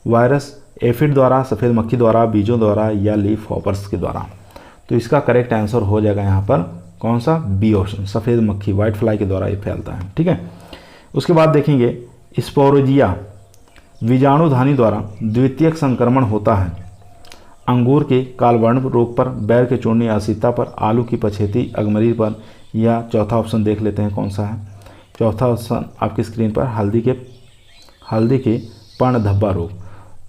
virus aphid द्वारा, सफ़ेद मक्खी द्वारा, बीजों द्वारा, या लीफ हॉपर्स के द्वारा? तो इसका करेक्ट आंसर हो जाएगा यहाँ पर कौन सा? बी ऑप्शन, सफ़ेद मक्खी व्हाइट फ्लाई के द्वारा ये फैलता है। ठीक है, उसके बाद देखेंगे स्पोरोजिया बीजाणुधानी द्वारा द्वितीयक संक्रमण होता है अंगूर के कालवर्ण रोग पर, बैर के चूर्णी असीता पर, आलू की पछेती अगमरी पर, या चौथा ऑप्शन देख लेते हैं कौन सा है। चौथा ऑप्शन आपकी स्क्रीन पर हल्दी के पर्ण धब्बा रोग।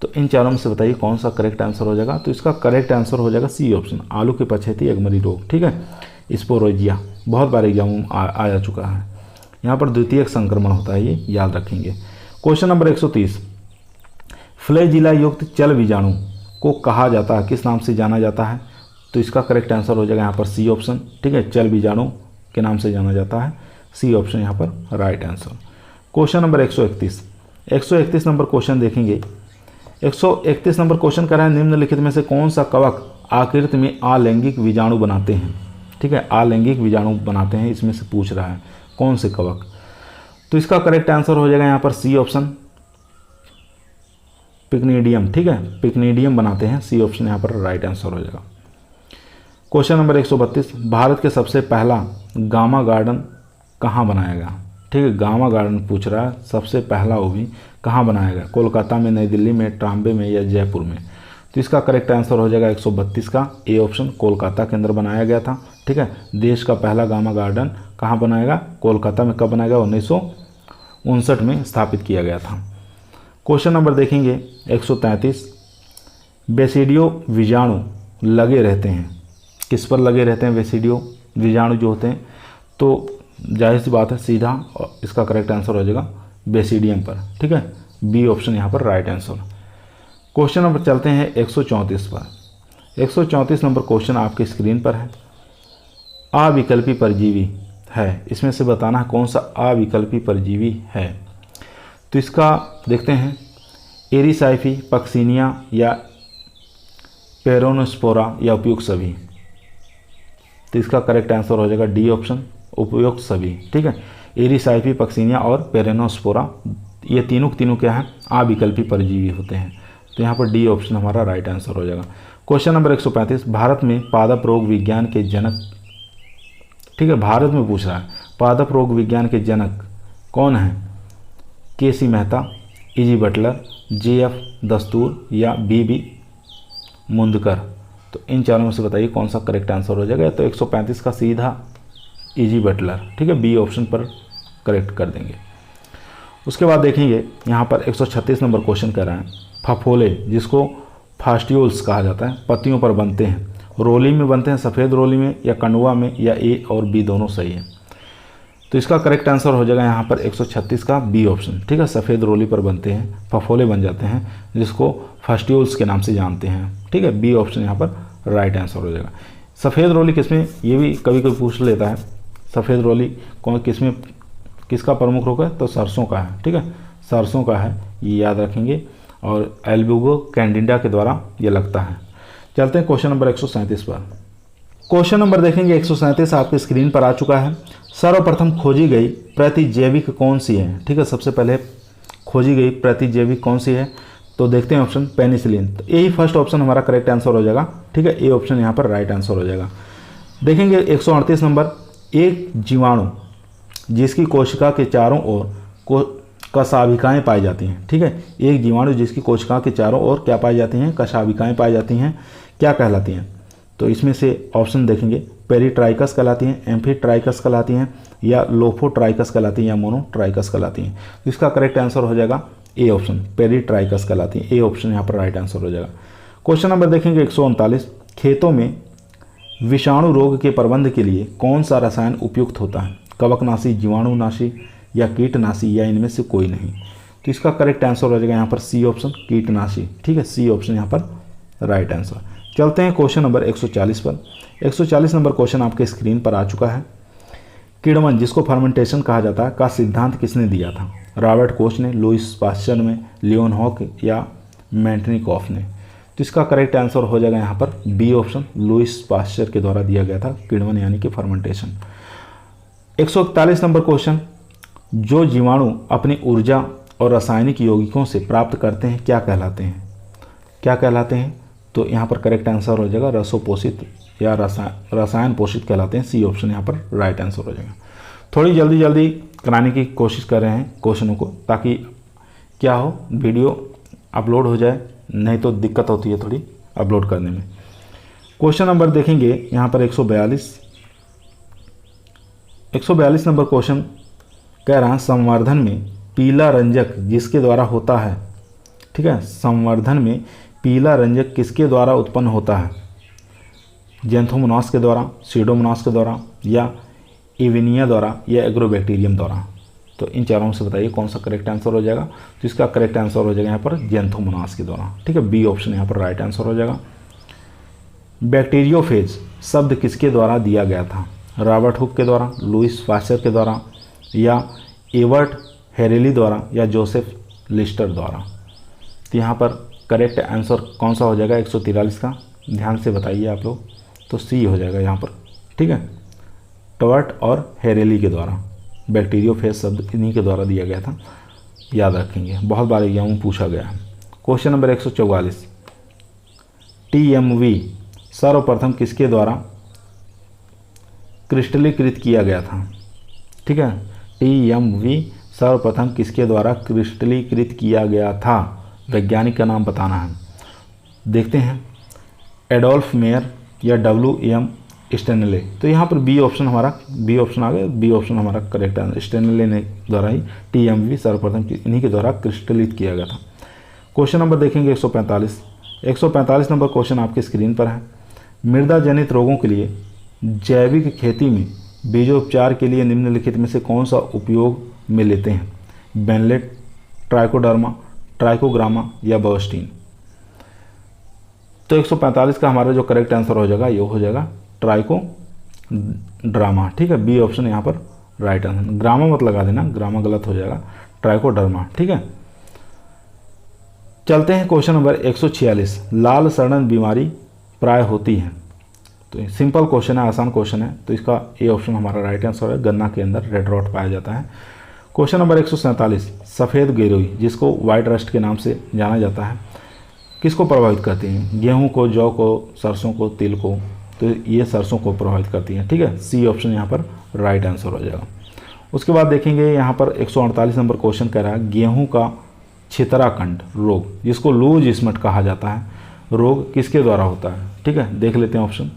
तो इन चारों में से बताइए कौन सा करेक्ट आंसर हो जाएगा। तो इसका करेक्ट आंसर हो जाएगा सी ऑप्शन, आलू की पछेती अगमरी रोग। ठीक है, स्पोरोजिया बहुत बार एग्जाम में आ चुका है। यहाँ पर द्वितीयक संक्रमण होता है, ये याद रखेंगे। क्वेश्चन नंबर 130, फ्लैजिला युक्त चल बीजाणु को कहा जाता है, किस नाम से जाना जाता है? तो इसका करेक्ट आंसर हो जाएगा यहाँ पर सी ऑप्शन। ठीक है, चल बीजाणु के नाम से जाना जाता है, सी ऑप्शन यहाँ पर right answer. Question number 131 number question देखेंगे। 131 नंबर क्वेश्चन कर रहा है, निम्नलिखित में से कौन सा कवक आकृति में अलैंगिक बीजाणु बनाते हैं? ठीक है, अलैंगिक बीजाणु बनाते हैं, इसमें से पूछ रहा है कौन से कवक? तो इसका करेक्ट आंसर हो जाएगा यहाँ पर सी ऑप्शन, पिक्निडियम। ठीक है, पिक्निडियम बनाते हैं, सी ऑप्शन यहाँ पर राइट आंसर हो जाएगा। क्वेश्चन नंबर 132, भारत के सबसे पहला गामा गार्डन कहाँ बनाया गया? ठीक है, गामा गार्डन पूछ रहा है, सबसे पहला वो भी कहाँ बनाया गया? कोलकाता में, नई दिल्ली में, ट्राम्बे में, या जयपुर में? तो इसका करेक्ट आंसर हो जाएगा 132 का ए ऑप्शन, कोलकाता के अंदर बनाया गया था। ठीक है, देश का पहला गामा गार्डन कहाँ बनाया गया? कोलकाता में। कब बनाया गया? 1959 में स्थापित किया गया था। क्वेश्चन नंबर देखेंगे 133, बेसिडियो बीजाणु लगे रहते हैं, किस पर लगे रहते हैं बेसिडियो बीजाणु जो होते हैं? तो जाहिर सी बात है सीधा, और इसका करेक्ट आंसर हो जाएगा बेसिडियम पर। ठीक है, बी ऑप्शन यहाँ पर राइट आंसर। क्वेश्चन नंबर चलते हैं 134 पर। 134 नंबर क्वेश्चन आपके स्क्रीन पर है। अविकल्पी परजीवी है, इसमें से बताना है कौन सा अविकल्पी परजीवी है। तो इसका देखते हैं, एरिसाइफी, पक्सिनिया, या पेरोनोस्पोरा, या उपयुक्त सभी? तो इसका करेक्ट आंसर हो जाएगा डी ऑप्शन, उपयुक्त सभी। ठीक है, एरिसाइफी, पक्सिनिया और पेरोनोस्पोरा ये तीनों क्या हैं? अविकल्पी परजीवी होते हैं। तो यहाँ पर डी ऑप्शन हमारा राइट आंसर हो जाएगा। क्वेश्चन नंबर 135, भारत में पादप रोग विज्ञान के जनक, ठीक है, भारत में पूछ रहा है, पादप रोग विज्ञान के जनक कौन है? K C. Mehta, E G. Butler, J F. Dastur या बी.बी. मुंदकर। तो इन चारों में से बताइए कौन सा करेक्ट आंसर हो जाएगा। तो 135 का सीधा ई.जी. बटलर, ठीक है, बी ऑप्शन पर करेक्ट कर देंगे। उसके बाद देखेंगे यहाँ पर 136 नंबर क्वेश्चन कर रहा है, फफोले जिसको फास्टियोल्स कहा जाता है पत्तियों पर बनते हैं, रोली में बनते हैं, सफ़ेद रोली में या कंडुआ में, या ए और बी दोनों सही है। तो इसका करेक्ट आंसर हो जाएगा यहाँ पर 136 का बी ऑप्शन, ठीक है, सफ़ेद रोली पर बनते हैं, फफोले बन जाते हैं जिसको फास्टियोल्स के नाम से जानते हैं, ठीक है, बी ऑप्शन यहाँ पर राइट आंसर हो जाएगा। सफ़ेद रोली किसमें, ये भी कभी कभी पूछ लेता है, सफ़ेद रोली कौन किसमें, किसका प्रमुख रोग है? तो सरसों का है, ठीक है, सरसों का है, ये याद रखेंगे, और एल्बुगो कैंडिडा के द्वारा ये लगता है। चलते हैं क्वेश्चन नंबर 137 पर। क्वेश्चन नंबर देखेंगे 137 आपके स्क्रीन पर आ चुका है। सर्वप्रथम खोजी गई प्रतिजैविक कौन सी है? ठीक है, सबसे पहले खोजी गई प्रतिजैविक कौन सी है? तो देखते हैं ऑप्शन पेनिसिलिन। तो यही फर्स्ट ऑप्शन हमारा करेक्ट आंसर हो जाएगा, ठीक है, ए ऑप्शन यहाँ पर राइट आंसर हो जाएगा। देखेंगे 138 नंबर, एक जीवाणु जिसकी कोशिका के चारों ओर कशाभिकाएँ पाई जाती हैं, ठीक है, एक जीवाणु जिसकी कोशिका के चारों ओर क्या पाई जाती हैं? कशाभिकाएँ पाई जाती हैं, क्या कहलाती हैं? तो इसमें से ऑप्शन देखेंगे, पेरीट्राइकस कहलाती हैं, एम्फीट्राइकस कहलाती हैं, या लोफोट्राइकस कहलाती हैं, या मोनोट्राइकस कहलाती हैं। तो इसका करेक्ट आंसर हो जाएगा ए ऑप्शन, पेरीट्राइकस कहलाती हैं, ए ऑप्शन यहाँ पर राइट आंसर हो जाएगा। क्वेश्चन नंबर देखेंगे 139, खेतों में विषाणु रोग के प्रबंध के लिए कौन सा रसायन उपयुक्त होता है? कवकनाशी, जीवाणुनाशी या कीटनाशी, या इनमें से कोई नहीं। तो इसका करेक्ट आंसर हो जाएगा यहाँ पर सी ऑप्शन, कीटनाशी, ठीक है, सी ऑप्शन यहाँ पर राइट आंसर। चलते हैं क्वेश्चन नंबर 140 पर। 140 नंबर क्वेश्चन आपके स्क्रीन पर आ चुका है। किण्वन जिसको फर्मेंटेशन कहा जाता है का सिद्धांत किसने दिया था? रॉबर्ट कोच ने, लुईस पास्चर ने, लियोन हॉक या मेंटनिकॉफ ने। तो इसका करेक्ट आंसर हो जाएगा यहाँ पर बी ऑप्शन, लुईस पास्चर के द्वारा दिया गया था किण्वन यानी कि फर्मेंटेशन। 141 नंबर क्वेश्चन, जो जीवाणु अपनी ऊर्जा और रासायनिक यौगिकों से प्राप्त करते हैं क्या कहलाते हैं? क्या कहलाते हैं? तो यहाँ पर करेक्ट आंसर हो जाएगा रसोपोषित या रसायन पोषित कहलाते हैं, सी ऑप्शन यहाँ पर राइट आंसर हो जाएगा। थोड़ी जल्दी जल्दी कराने की कोशिश कर रहे हैं क्वेश्चनों को, ताकि क्या हो वीडियो अपलोड हो जाए, नहीं तो दिक्कत होती है थोड़ी अपलोड करने में। क्वेश्चन नंबर देखेंगे यहाँ पर 142 नंबर क्वेश्चन कह रहा है, संवर्धन में पीला रंजक जिसके द्वारा होता है, ठीक है, संवर्धन में पीला रंजक किसके द्वारा उत्पन्न होता है? जेंथोमोनास के द्वारा, सीडोमोनास के द्वारा, या इविनिया द्वारा, या एग्रोबैक्टीरियम द्वारा। तो इन चारों में से बताइए कौन सा करेक्ट आंसर हो जाएगा। तो इसका करेक्ट आंसर हो जाएगा यहाँ पर जेंथोमोनास के द्वारा, ठीक है, बी ऑप्शन यहाँ पर राइट आंसर हो जाएगा। बैक्टीरियोफेज शब्द किसके द्वारा दिया गया था? रॉबर्ट हुक के द्वारा, लुईस पास्चर के द्वारा, या एवर्ट हेरेली द्वारा, या जोसेफ लिस्टर द्वारा। तो यहाँ पर करेक्ट आंसर कौन सा हो जाएगा 143 का? ध्यान से बताइए आप लोग। तो सी हो जाएगा यहाँ पर, ठीक है, टवर्ट और हेरेली के द्वारा। बैक्टीरियोफेज शब्द इन्हीं के द्वारा दिया गया था, याद रखेंगे, बहुत बार एग्जाम में पूछा गया है। क्वेश्चन नंबर 144, TMV सर्वप्रथम किसके द्वारा क्रिस्टलीकृत किया गया था? ठीक है, TMV सर्वप्रथम किसके द्वारा क्रिस्टलीकृत किया गया था? वैज्ञानिक का नाम बताना है। देखते हैं, एडोल्फ मेयर या WM स्टेनले। तो यहाँ पर बी ऑप्शन हमारा, बी ऑप्शन आ गया, बी ऑप्शन हमारा करेक्ट आंसर। स्टेनले ने द्वारा ही TMV सर्वप्रथम इन्हीं के द्वारा क्रिस्टलित किया गया था। क्वेश्चन नंबर देखेंगे 145 नंबर क्वेश्चन आपके स्क्रीन पर है। मृदा जनित रोगों के लिए जैविक खेती में बीजोपचार के लिए निम्नलिखित में से कौन सा उपयोग में लेते हैं? बेनलेट, ट्राइकोडर्मा, ट्राइकोग्रामा या बर्स्टीन। तो 145 का हमारा जो करेक्ट आंसर हो जाएगा ये हो जाएगा ट्राइकोड्रामा, ठीक है, बी ऑप्शन यहाँ पर राइट आंसर। ग्रामा मत लगा देना, ग्रामा गलत हो जाएगा, ट्राइकोडर्मा, ठीक है। चलते हैं क्वेश्चन नंबर 146, लाल सड़न बीमारी प्राय होती है। तो सिंपल क्वेश्चन है, आसान क्वेश्चन है, तो इसका ए ऑप्शन हमारा राइट आंसर है। गन्ना के अंदर रेड रॉट पाया जाता है। क्वेश्चन नंबर 147, सफ़ेद गिरोई जिसको वाइट रस्ट के नाम से जाना जाता है, किसको प्रभावित करती हैं? गेहूं को, जौ को, सरसों को, तिल को। तो ये सरसों को प्रभावित करती हैं। ठीक है, सी ऑप्शन यहाँ पर राइट आंसर हो जाएगा। उसके बाद देखेंगे यहाँ पर 148 नंबर क्वेश्चन कह रहा है गेहूं का छितराकंड रोग, जिसको लूज स्मट कहा जाता है, रोग किसके द्वारा होता है? ठीक है, देख लेते हैं ऑप्शन।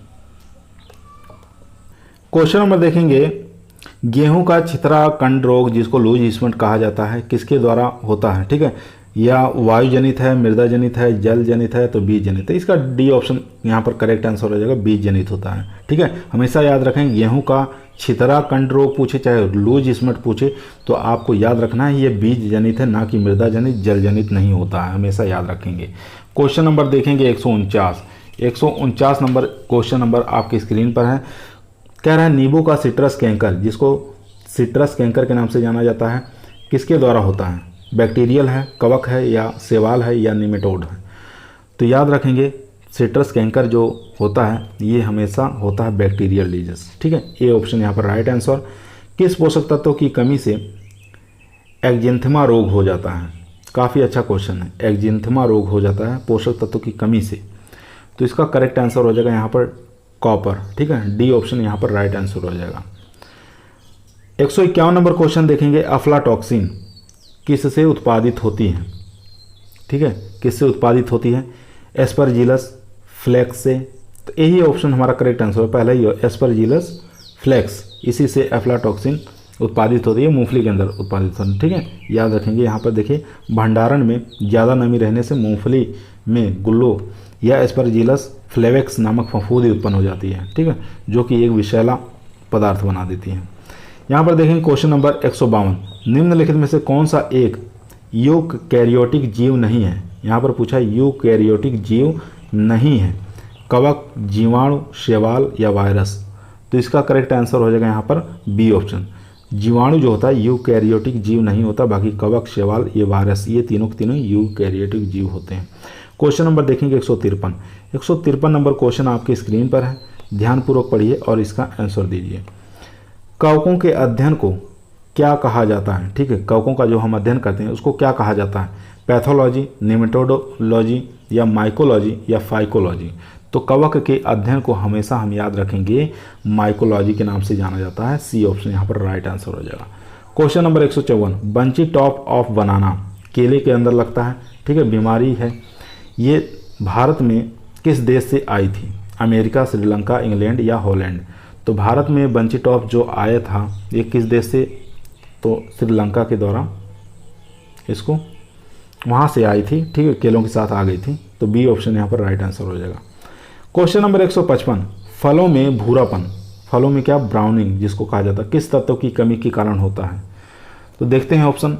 क्वेश्चन नंबर देखेंगे गेहूं का छितराकंड रोग, जिसको लूज स्मट कहा जाता है, किसके द्वारा होता है? ठीक है, या वायु जनित है, मृदा जनित है, जल जनित है, तो बीज जनित है। इसका डी ऑप्शन यहाँ पर करेक्ट आंसर हो जाएगा, बीज जनित होता है। ठीक है, हमेशा याद रखें गेहूं का छितराकंड रोग पूछे चाहे लूज स्मट पूछे तो आपको याद रखना है ये बीज जनित है, ना कि मृदा जनित, जल जनित नहीं होता है, हमेशा याद रखेंगे। क्वेश्चन नंबर देखेंगे 149 नंबर क्वेश्चन नंबर आपकी स्क्रीन पर है। कह रहा है नींबू का सिट्रस कैंकर, जिसको सिट्रस कैंकर के नाम से जाना जाता है, किसके द्वारा होता है? बैक्टीरियल है, कवक है, या सेवाल है, या निमेटोड है? तो याद रखेंगे सिट्रस कैंकर जो होता है ये हमेशा होता है बैक्टीरियल डिजीज। ठीक है, ए ऑप्शन यहाँ पर राइट आंसर। किस पोषक तत्व की कमी से एक्जिनथेमा रोग हो जाता है? काफ़ी अच्छा क्वेश्चन है। एक्जिनथेमा रोग हो जाता है पोषक तत्व की कमी से, तो इसका करेक्ट आंसर हो जाएगा यहाँ पर कॉपर। ठीक है, डी ऑप्शन यहाँ पर राइट आंसर हो जाएगा। 151 नंबर क्वेश्चन देखेंगे अफ्लाटॉक्सिन किससे उत्पादित होती है? ठीक है, किससे उत्पादित होती है? एस्परजिलस फ्लेक्स से। तो यही ऑप्शन हमारा करेक्ट आंसर है, पहला ही एस्परजिलस फ्लेक्स, इसी से एफ्लाटॉक्सिन उत्पादित होती है, मूंगफली के अंदर उत्पादित होती है। ठीक है, याद रखेंगे। यहाँ पर देखिए भंडारण में ज़्यादा नमी रहने से मूंगफली में गुल्लो या एस्परजिलस फ्लेवेक्स नामक फफूंदी उत्पन्न हो जाती है। ठीक है, जो कि एक विषैला पदार्थ बना देती है। यहाँ पर देखेंगे क्वेश्चन नंबर 152, निम्नलिखित में से कौन सा एक यूकैरियोटिक जीव नहीं है? यहाँ पर पूछा यूकैरियोटिक जीव नहीं है, कवक, जीवाणु, शैवाल या वायरस? तो इसका करेक्ट आंसर हो जाएगा यहाँ पर बी ऑप्शन। जीवाणु जो होता है यूकैरियोटिक जीव नहीं होता, बाकी कवक, शैवाल, ये वायरस, ये तीनों के तीनों यूकैरियोटिक जीव होते हैं। क्वेश्चन नंबर देखेंगे 153 नंबर क्वेश्चन आपकी स्क्रीन पर है, ध्यानपूर्वक पढ़िए और इसका आंसर दीजिए। कवकों के अध्ययन को क्या कहा जाता है? ठीक है, कवकों का जो हम अध्ययन करते हैं उसको क्या कहा जाता है? पैथोलॉजी, निमेटोडोलॉजी, या माइकोलॉजी, या फाइकोलॉजी? तो कवक के अध्ययन को हमेशा हम याद रखेंगे माइकोलॉजी के नाम से जाना जाता है, सी ऑप्शन यहाँ पर राइट आंसर हो जाएगा। Question number 154, bunchy top of बनाना केले के अंदर लगता है। ठीक है, बीमारी है, ये भारत में किस देश से आई थी? अमेरिका, श्रीलंका, इंग्लैंड या हॉलैंड? तो भारत में बंची टॉप जो आया था ये किस देश से? तो श्रीलंका के द्वारा इसको वहाँ से आई थी। ठीक है, केलों के साथ आ गई थी, तो बी ऑप्शन यहाँ पर राइट आंसर हो जाएगा। क्वेश्चन नंबर 155, फलों में भूरापन, फलों में क्या ब्राउनिंग जिसको कहा जाता है, किस तत्व की कमी के कारण होता है? तो देखते हैं ऑप्शन,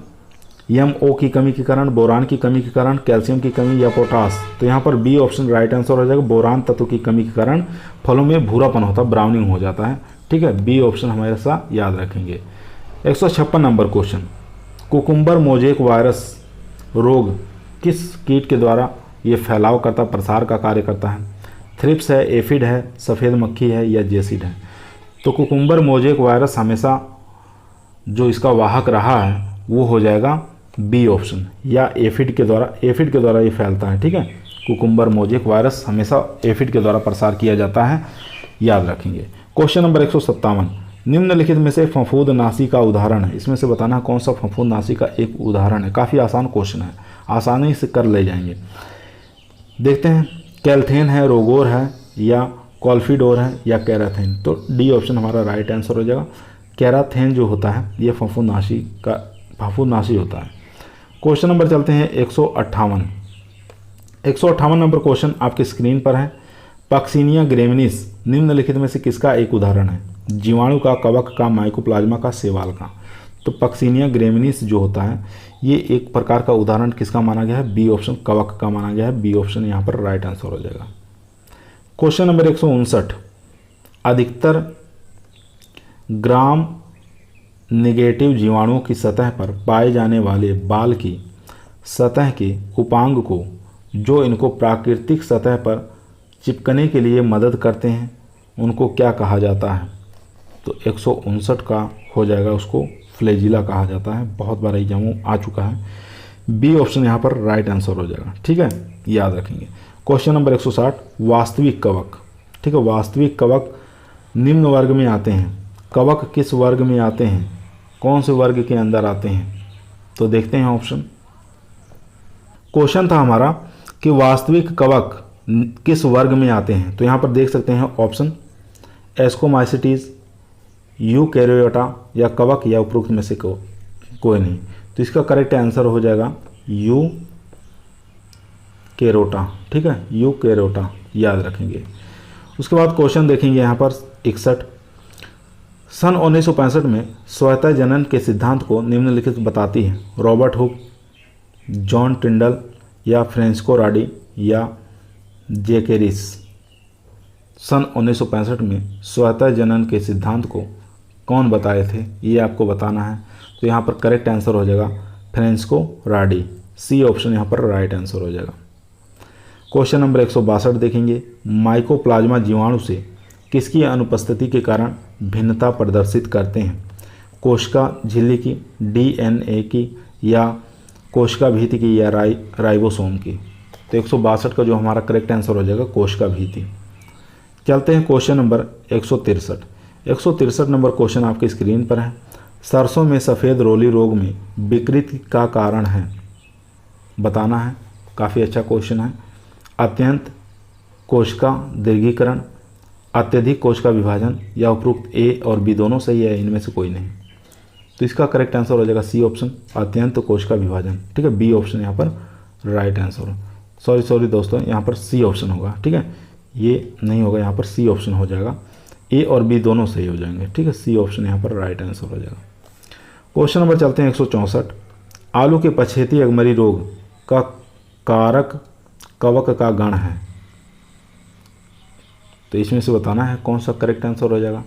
MO की कमी के कारण, बोरान की कमी के कारण, कैल्शियम की कमी, या पोटास? तो यहाँ पर बी ऑप्शन राइट आंसर हो जाएगा, बोरान तत्व की कमी के कारण फलों में भूरापन होता है, ब्राउनिंग हो जाता है। ठीक है, बी ऑप्शन हमेशा याद रखेंगे। 156 number question, cucumber mosaic virus रोग किस कीट के द्वारा ये फैलाव करता, प्रसार का कार्य करता है? थ्रिप्स है, एफिड है, सफ़ेद मक्खी है, या जेसिड है? तो कुकुम्बर मोजेक वायरस हमेशा जो इसका वाहक रहा है वो हो जाएगा बी ऑप्शन, या एफिड के द्वारा ये फैलता है। ठीक है, कुकुम्बर मोजेक वायरस हमेशा एफिड के द्वारा प्रसार किया जाता है, याद रखेंगे। क्वेश्चन नंबर 157, निम्नलिखित में से फफूंदनाशी का उदाहरण है, इसमें से बताना कौन सा फफूंदनाशी का एक उदाहरण है। काफ़ी आसान क्वेश्चन है, आसानी से कर ले जाएंगे। देखते हैं, कैल्थेन है, रोगोर है, या कॉल्फिडोर है, या कैराथेन? तो डी ऑप्शन हमारा राइट आंसर हो जाएगा। कैराथेन जो होता है ये फफूंदनाशी होता है। क्वेश्चन नंबर चलते हैं 158 नंबर क्वेश्चन आपके स्क्रीन पर है। पक्सिनिया ग्रेमिनिस निम्नलिखित में से किसका एक उदाहरण है? जीवाणु का, कवक का, माइकोप्लाज्मा का, शैवाल का? तो पक्सिनिया ग्रेमिनिस जो होता है ये एक प्रकार का उदाहरण किसका माना गया है? बी ऑप्शन, कवक का माना गया है। बी ऑप्शन यहाँ पर राइट आंसर हो जाएगा। क्वेश्चन नंबर 159, अधिकतर ग्राम नेगेटिव जीवाणुओं की सतह पर पाए जाने वाले बाल की सतह के उपांग को जो इनको प्राकृतिक सतह पर चिपकने के लिए मदद करते हैं उनको क्या कहा जाता है? तो 159 का हो जाएगा, उसको फ्लैजिला कहा जाता है। बहुत बार एग्जाम आ चुका है। बी ऑप्शन यहाँ पर राइट आंसर हो जाएगा। ठीक है, याद रखेंगे। क्वेश्चन नंबर 160, वास्तविक कवक। ठीक है, वास्तविक कवक निम्न वर्ग में आते हैं। कवक किस वर्ग में आते हैं, कौन से वर्ग के अंदर आते हैं, तो देखते हैं ऑप्शन। क्वेश्चन था हमारा कि वास्तविक कवक किस वर्ग में आते हैं, तो यहाँ पर देख सकते हैं ऑप्शन एस्कोमाइसिटीज, यूकैरियोटा या कवक या उपरोक्त में से कोई नहीं। तो इसका करेक्ट आंसर हो जाएगा यूकैरियोटा। ठीक है, यूकैरियोटा याद रखेंगे। उसके बाद क्वेश्चन देखेंगे यहाँ पर 61, सन 1965 में स्वतः जनन के सिद्धांत को निम्नलिखित बताती है। रॉबर्ट हुक, जॉन टिंडल या फ्रांसिस्को राडी या जेकेरिस। सन 1965 में स्वतः जनन के सिद्धांत को कौन बताए थे, ये आपको बताना है। तो यहाँ पर करेक्ट आंसर हो जाएगा फ्रांसिस्को राडी। सी ऑप्शन यहाँ पर राइट आंसर हो जाएगा। क्वेश्चन नंबर 162 देखेंगे, माइकोप्लाज्मा जीवाणु से किसकी अनुपस्थिति के कारण भिन्नता प्रदर्शित करते हैं। कोशिका झिल्ली की, डीएनए की या कोशिका भीति की या राइबोसोम की। तो 162 का जो हमारा करेक्ट आंसर हो जाएगा कोशिका भीति। चलते हैं क्वेश्चन नंबर 163। 163 नंबर क्वेश्चन आपकी स्क्रीन पर है। सरसों में सफ़ेद रोली रोग में विकृति का कारण है, बताना है। काफ़ी अच्छा क्वेश्चन है। अत्यंत कोशिका दीर्घीकरण, अत्यधिक कोशिका विभाजन या उपरोक्त ए और बी दोनों सही है, इनमें से कोई नहीं। तो इसका करेक्ट आंसर हो जाएगा सी ऑप्शन, अत्यंत कोशिका विभाजन। ठीक है, बी ऑप्शन यहाँ पर राइट आंसर हो। सॉरी दोस्तों, यहाँ पर सी ऑप्शन होगा। ठीक है, ये नहीं होगा, यहाँ पर सी ऑप्शन हो जाएगा। ए और बी दोनों सही हो जाएंगे। ठीक है, सी ऑप्शन यहाँ पर राइट आंसर हो जाएगा। क्वेश्चन नंबर चलते हैं 164, आलू के पछेती अगमरी रोग का कारक कवक का गण है। तो इसमें से बताना है कौन सा करेक्ट आंसर हो जाएगा।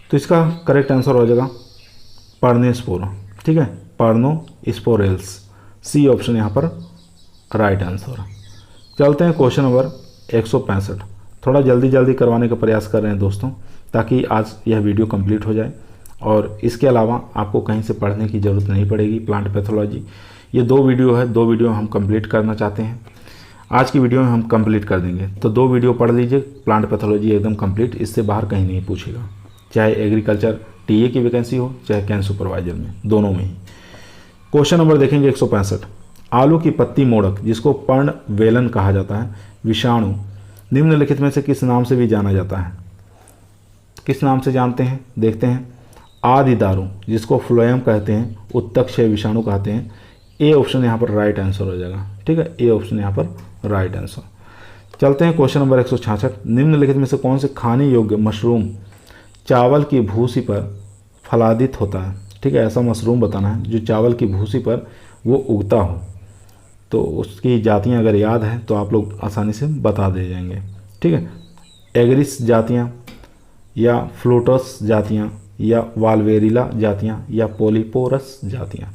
तो इसका करेक्ट आंसर हो जाएगा पर्नेस्पोर। ठीक है, पर्नोस्पोरेल्स। सी ऑप्शन यहाँ पर राइट आंसर। चलते हैं क्वेश्चन नंबर 165। थोड़ा जल्दी करवाने का प्रयास कर रहे हैं दोस्तों, ताकि आज यह वीडियो कंप्लीट हो जाए और इसके अलावा आपको कहीं से पढ़ने की ज़रूरत नहीं पड़ेगी। प्लांट पैथोलॉजी ये 2 वीडियो है, 2 वीडियो हम कंप्लीट करना चाहते हैं। आज की वीडियो में हम कंप्लीट कर देंगे, तो 2 वीडियो पढ़ लीजिए। प्लांट पैथोलॉजी एकदम कंप्लीट, इससे बाहर कहीं नहीं पूछेगा, चाहे एग्रीकल्चर टीए की वैकेंसी हो चाहे कैंप सुपरवाइजर में, दोनों में ही। क्वेश्चन नंबर देखेंगे 165, आलू की पत्ती मोड़क जिसको पर्ण वेलन कहा जाता है, विषाणु निम्नलिखित में से किस नाम से भी जाना जाता है। किस नाम से जानते हैं, देखते हैं। आदि दारू जिसको फ्लोएम कहते हैं, उत्तकक्षय विषाणु कहते हैं। ए ऑप्शन यहाँ पर राइट आंसर हो जाएगा। ठीक है, ए ऑप्शन यहाँ पर राइट आंसर। चलते हैं क्वेश्चन नंबर 166, निम्नलिखित में से कौन से खाने योग्य मशरूम चावल की भूसी पर फलादित होता है। ठीक है, ऐसा मशरूम बताना है जो चावल की भूसी पर वो उगता हो। तो उसकी जातियाँ अगर याद हैं तो आप लोग आसानी से बता दे जाएंगे। ठीक है, एग्रिस जातियाँ या फ्लोटस जातियाँ या वाल्वेरिला जातियाँ या पोलिपोरस जातियाँ।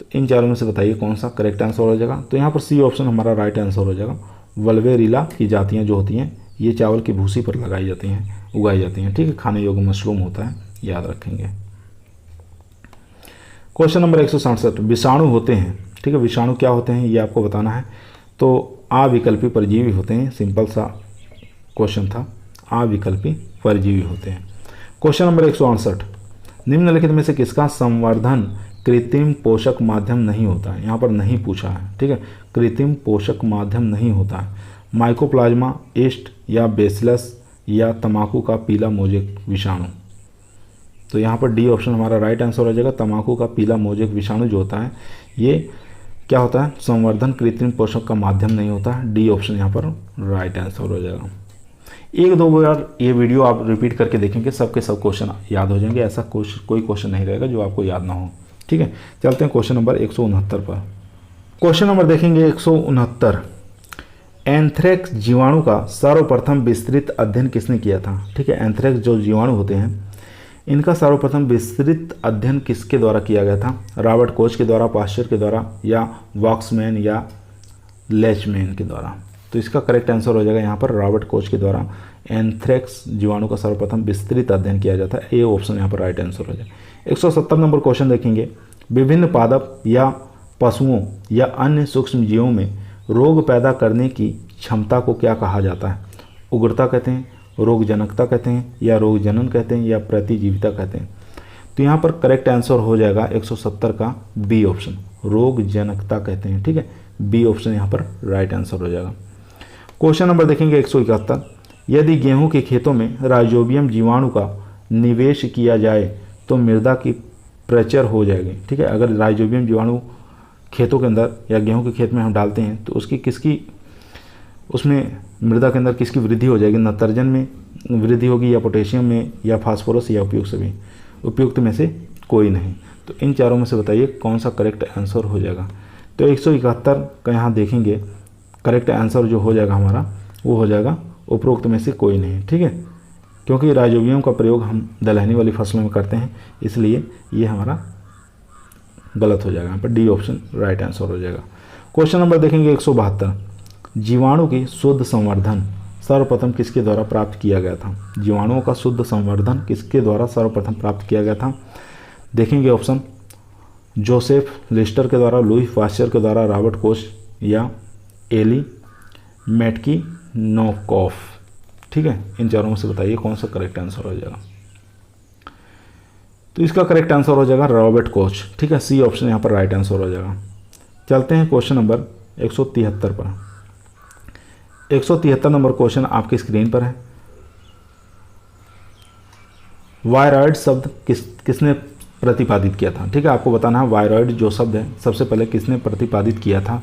तो इन चारों में से बताइए कौन सा करेक्ट आंसर हो जाएगा। तो यहाँ पर सी ऑप्शन हमारा राइट आंसर हो जाएगा। वल्वेरिला की जातियाँ जो होती हैं ये चावल की भूसी पर लगाई जाती हैं, उगाई जाती हैं। ठीक है, खाने योग्य मशरूम होता है, याद रखेंगे। क्वेश्चन नंबर 167, विषाणु होते हैं। ठीक है, विषाणु क्या होते हैं ये आपको बताना है। तो अविकल्पी परजीवी होते हैं, सिंपल सा क्वेश्चन था, अविकल्पी परजीवी होते हैं। क्वेश्चन नंबर 168, निम्नलिखित में से किसका संवर्धन कृत्रिम पोषक माध्यम नहीं होता है। यहाँ पर नहीं पूछा है। ठीक है, कृत्रिम पोषक माध्यम नहीं होता है। माइकोप्लाज्मा, ईस्ट या बेसिलस या तंबाकू का पीला मोजेक विषाणु। तो यहाँ पर डी ऑप्शन हमारा राइट आंसर हो जाएगा। तंबाकू का पीला मोजेक विषाणु जो होता है ये क्या होता है, संवर्धन कृत्रिम पोषक का माध्यम नहीं होता है। डी ऑप्शन यहाँ पर राइट आंसर हो जाएगा। 1-2 बार ये वीडियो आप रिपीट करके देखेंगे, सबके सब क्वेश्चन याद हो जाएंगे। ऐसा कोई क्वेश्चन नहीं रहेगा जो आपको याद ना हो। ठीक है, चलते हैं क्वेश्चन नंबर 169 पर। क्वेश्चन नंबर देखेंगे 169, एंथ्रेक्स जीवाणु का सर्वप्रथम विस्तृत अध्ययन किसने किया था। ठीक है, एंथ्रेक्स जो जीवाणु होते हैं इनका सर्वप्रथम विस्तृत अध्ययन किसके द्वारा किया गया था। रॉबर्ट कोच के द्वारा, पास्चर के द्वारा या वॉक्समैन या लेचमैन के द्वारा। तो इसका करेक्ट आंसर हो जाएगा यहाँ पर रॉबर्ट कोच के द्वारा एंथ्रेक्स जीवाणु का सर्वप्रथम विस्तृत अध्ययन किया जाता है। ए ऑप्शन यहाँ पर राइट आंसर हो जाएगा। 170 नंबर क्वेश्चन देखेंगे, विभिन्न पादप या पशुओं या अन्य सूक्ष्म जीवों में रोग पैदा करने की क्षमता को क्या कहा जाता है? उग्रता कहते हैं, रोगजनकता कहते हैं, या रोगजनन कहते हैं, या प्रतिजीविता कहते हैं। तो यहाँ पर करेक्ट आंसर हो जाएगा 170 का बी ऑप्शन, रोगजनकता कहते हैं। ठीक है, बी ऑप्शन यहाँ पर राइट आंसर हो जाएगा। क्वेश्चन नंबर देखेंगे 171, यदि गेहूं के खेतों में राइजोबियम जीवाणु का निवेश किया जाए तो मृदा की प्रचर हो जाएगी। ठीक है, अगर राइजोबियम जीवाणु खेतों के अंदर या गेहूं के खेत में हम डालते हैं तो उसमें मृदा के अंदर किसकी वृद्धि हो जाएगी? नाइट्रोजन में वृद्धि होगी, या पोटेशियम में, या फास्फोरस, या उपयुक्त सभी? उपयुक्त में से कोई नहीं। तो इन चारों में से बताइए कौन सा करेक्ट आंसर हो जाएगा। तो 171 का यहाँ देखेंगे करेक्ट आंसर जो हो जाएगा हमारा वो हो जाएगा उपरोक्त में से कोई नहीं। ठीक है, क्योंकि राइजोबियम का प्रयोग हम दलहनी वाली फसलों में करते हैं, इसलिए ये हमारा गलत हो जाएगा। यहाँ पर डी ऑप्शन राइट आंसर हो जाएगा। क्वेश्चन नंबर देखेंगे 172, जीवाणु की शुद्ध संवर्धन सर्वप्रथम किसके द्वारा प्राप्त किया गया था? जीवाणुओं का शुद्ध संवर्धन किसके द्वारा सर्वप्रथम प्राप्त किया गया था? देखेंगे ऑप्शन, जोसेफ लिस्टर के द्वारा, लुई पास्चर के द्वारा, रॉबर्ट कोच, या एली मैटकिनोकोफ। ठीक है, इन चारों में से बताइए कौन सा करेक्ट आंसर हो जाएगा। तो इसका करेक्ट आंसर हो जाएगा रॉबर्ट कोच। ठीक है, सी ऑप्शन यहाँ पर राइट आंसर हो जाएगा। चलते हैं क्वेश्चन नंबर 173 पर। 173 नंबर क्वेश्चन आपकी स्क्रीन पर है। वायरॉइड शब्द किसने प्रतिपादित किया था? ठीक है, आपको बताना है वायरॉइड जो शब्द है सबसे पहले किसने प्रतिपादित किया था।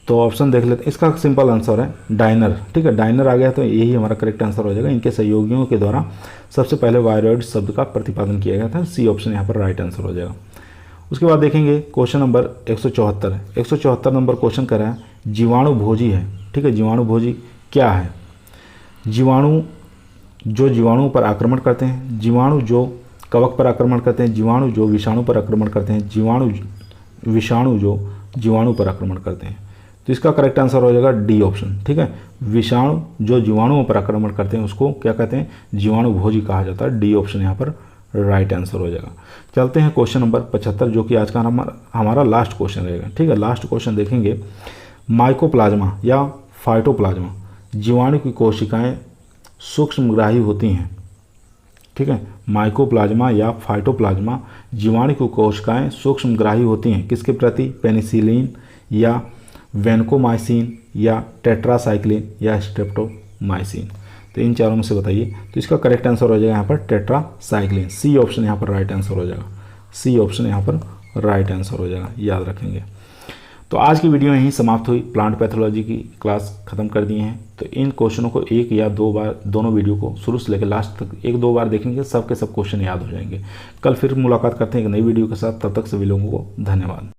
तो ऑप्शन देख लेते हैं। इसका सिंपल आंसर है डाइनर। ठीक है, डाइनर आ गया तो यही हमारा करेक्ट आंसर हो जाएगा। इनके सहयोगियों के द्वारा सबसे पहले वायरॉइड शब्द का प्रतिपादन किया गया था। सी ऑप्शन यहाँ पर राइट आंसर हो जाएगा। उसके बाद देखेंगे क्वेश्चन नंबर 174 है। 174 नंबर क्वेश्चन कर रहा है जीवाणु भोजी है। ठीक है, जीवाणु भोजी क्या है? जीवाणु जो जीवाणुओं पर आक्रमण करते हैं, जीवाणु जो कवक पर आक्रमण करते हैं, जीवाणु जो विषाणु पर आक्रमण करते हैं, विषाणु जो जीवाणु पर आक्रमण करते हैं। तो इसका करेक्ट आंसर हो जाएगा डी ऑप्शन। ठीक है, विषाणु जो जीवाणुओं पर आक्रमण करते हैं उसको क्या कहते हैं? जीवाणु भोजी कहा जाता है। डी ऑप्शन यहाँ पर राइट आंसर हो जाएगा। चलते हैं क्वेश्चन नंबर 75 जो कि आज का हमारा लास्ट क्वेश्चन रहेगा। ठीक है, लास्ट क्वेश्चन देखेंगे, माइकोप्लाज्मा या फाइटोप्लाज्मा जीवाणु की कोशिकाएं सूक्ष्मग्राही होती हैं। ठीक है, माइकोप्लाज्मा या फाइटोप्लाज्मा जीवाणु की कोशिकाएं सूक्ष्मग्राही होती हैं किसके प्रति? पेनिसिलिन, या वेनकोमाइसिन, या टेट्रासाइक्लिन, या स्ट्रेप्टोमाइसिन। तो इन चारों में से बताइए। तो इसका करेक्ट आंसर हो जाएगा यहाँ पर टेट्रासाइक्लिन। सी ऑप्शन यहाँ पर राइट आंसर हो जाएगा। सी ऑप्शन यहाँ पर राइट आंसर हो जाएगा, याद रखेंगे। तो आज की वीडियो यहीं समाप्त हुई। प्लांट पैथोलॉजी की क्लास खत्म कर दिए हैं। तो इन क्वेश्चनों को एक या दो बार, दोनों वीडियो को शुरू से लेकर लास्ट तक एक दो बार देखेंगे, सब के सब क्वेश्चन याद हो जाएंगे। कल फिर मुलाकात करते हैं एक नई वीडियो के साथ। तब तक सभी लोगों को धन्यवाद।